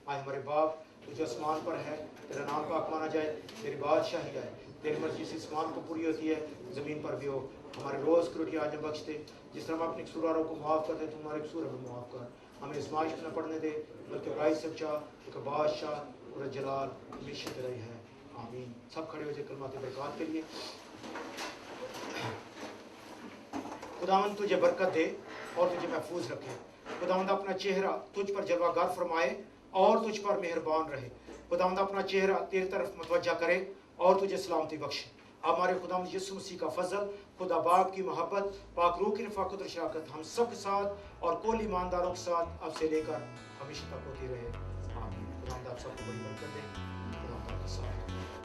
आए हमारे बाप तू जो आसमान पर है, तेरा नाम पाक माना जाए, तेरी बादशाही आए, तेरी मर्जी से आसमान को पूरी होती है, ज़मीन पर भी हो। हमारे रोज़ की रोटी आज बख्श दे, जिस तरह हम अपने कसूरवारों को माफ़ करते तुम हमारे कसूर भी माफ़ कर। हमें आजमाइश में न पड़ने दे, बल्कि बुराई से बचा, क्योंकि बादशाह और जलाल हमेशा तेरा ही है, आमीन। सब खड़े हो जाए कलमात बरकत के लिए। खुदावंद तुझे बरकत दे और तुझे महफूज रखे। खुदावंद अपना चेहरा तुझ पर जलवागर फरमाए और तुझ पर मेहरबान रहे। खुदावंद अपना चेहरा तेरी तरफ मुतवज्जा करे और तुझे सलामती बख्शे। हमारे खुदावंद यीशु मसीह का फजल, खुदा बाप की मोहब्बत, पाक रूह की रफ़ाक़त और शराकत हम सब के साथ और कुल ईमानदारों के साथ अब से लेकर हमेशा तक होती रहे, आमीन। खुदावंद आप सबको बड़ी बरकत दे। खुदावंद आपके साथ।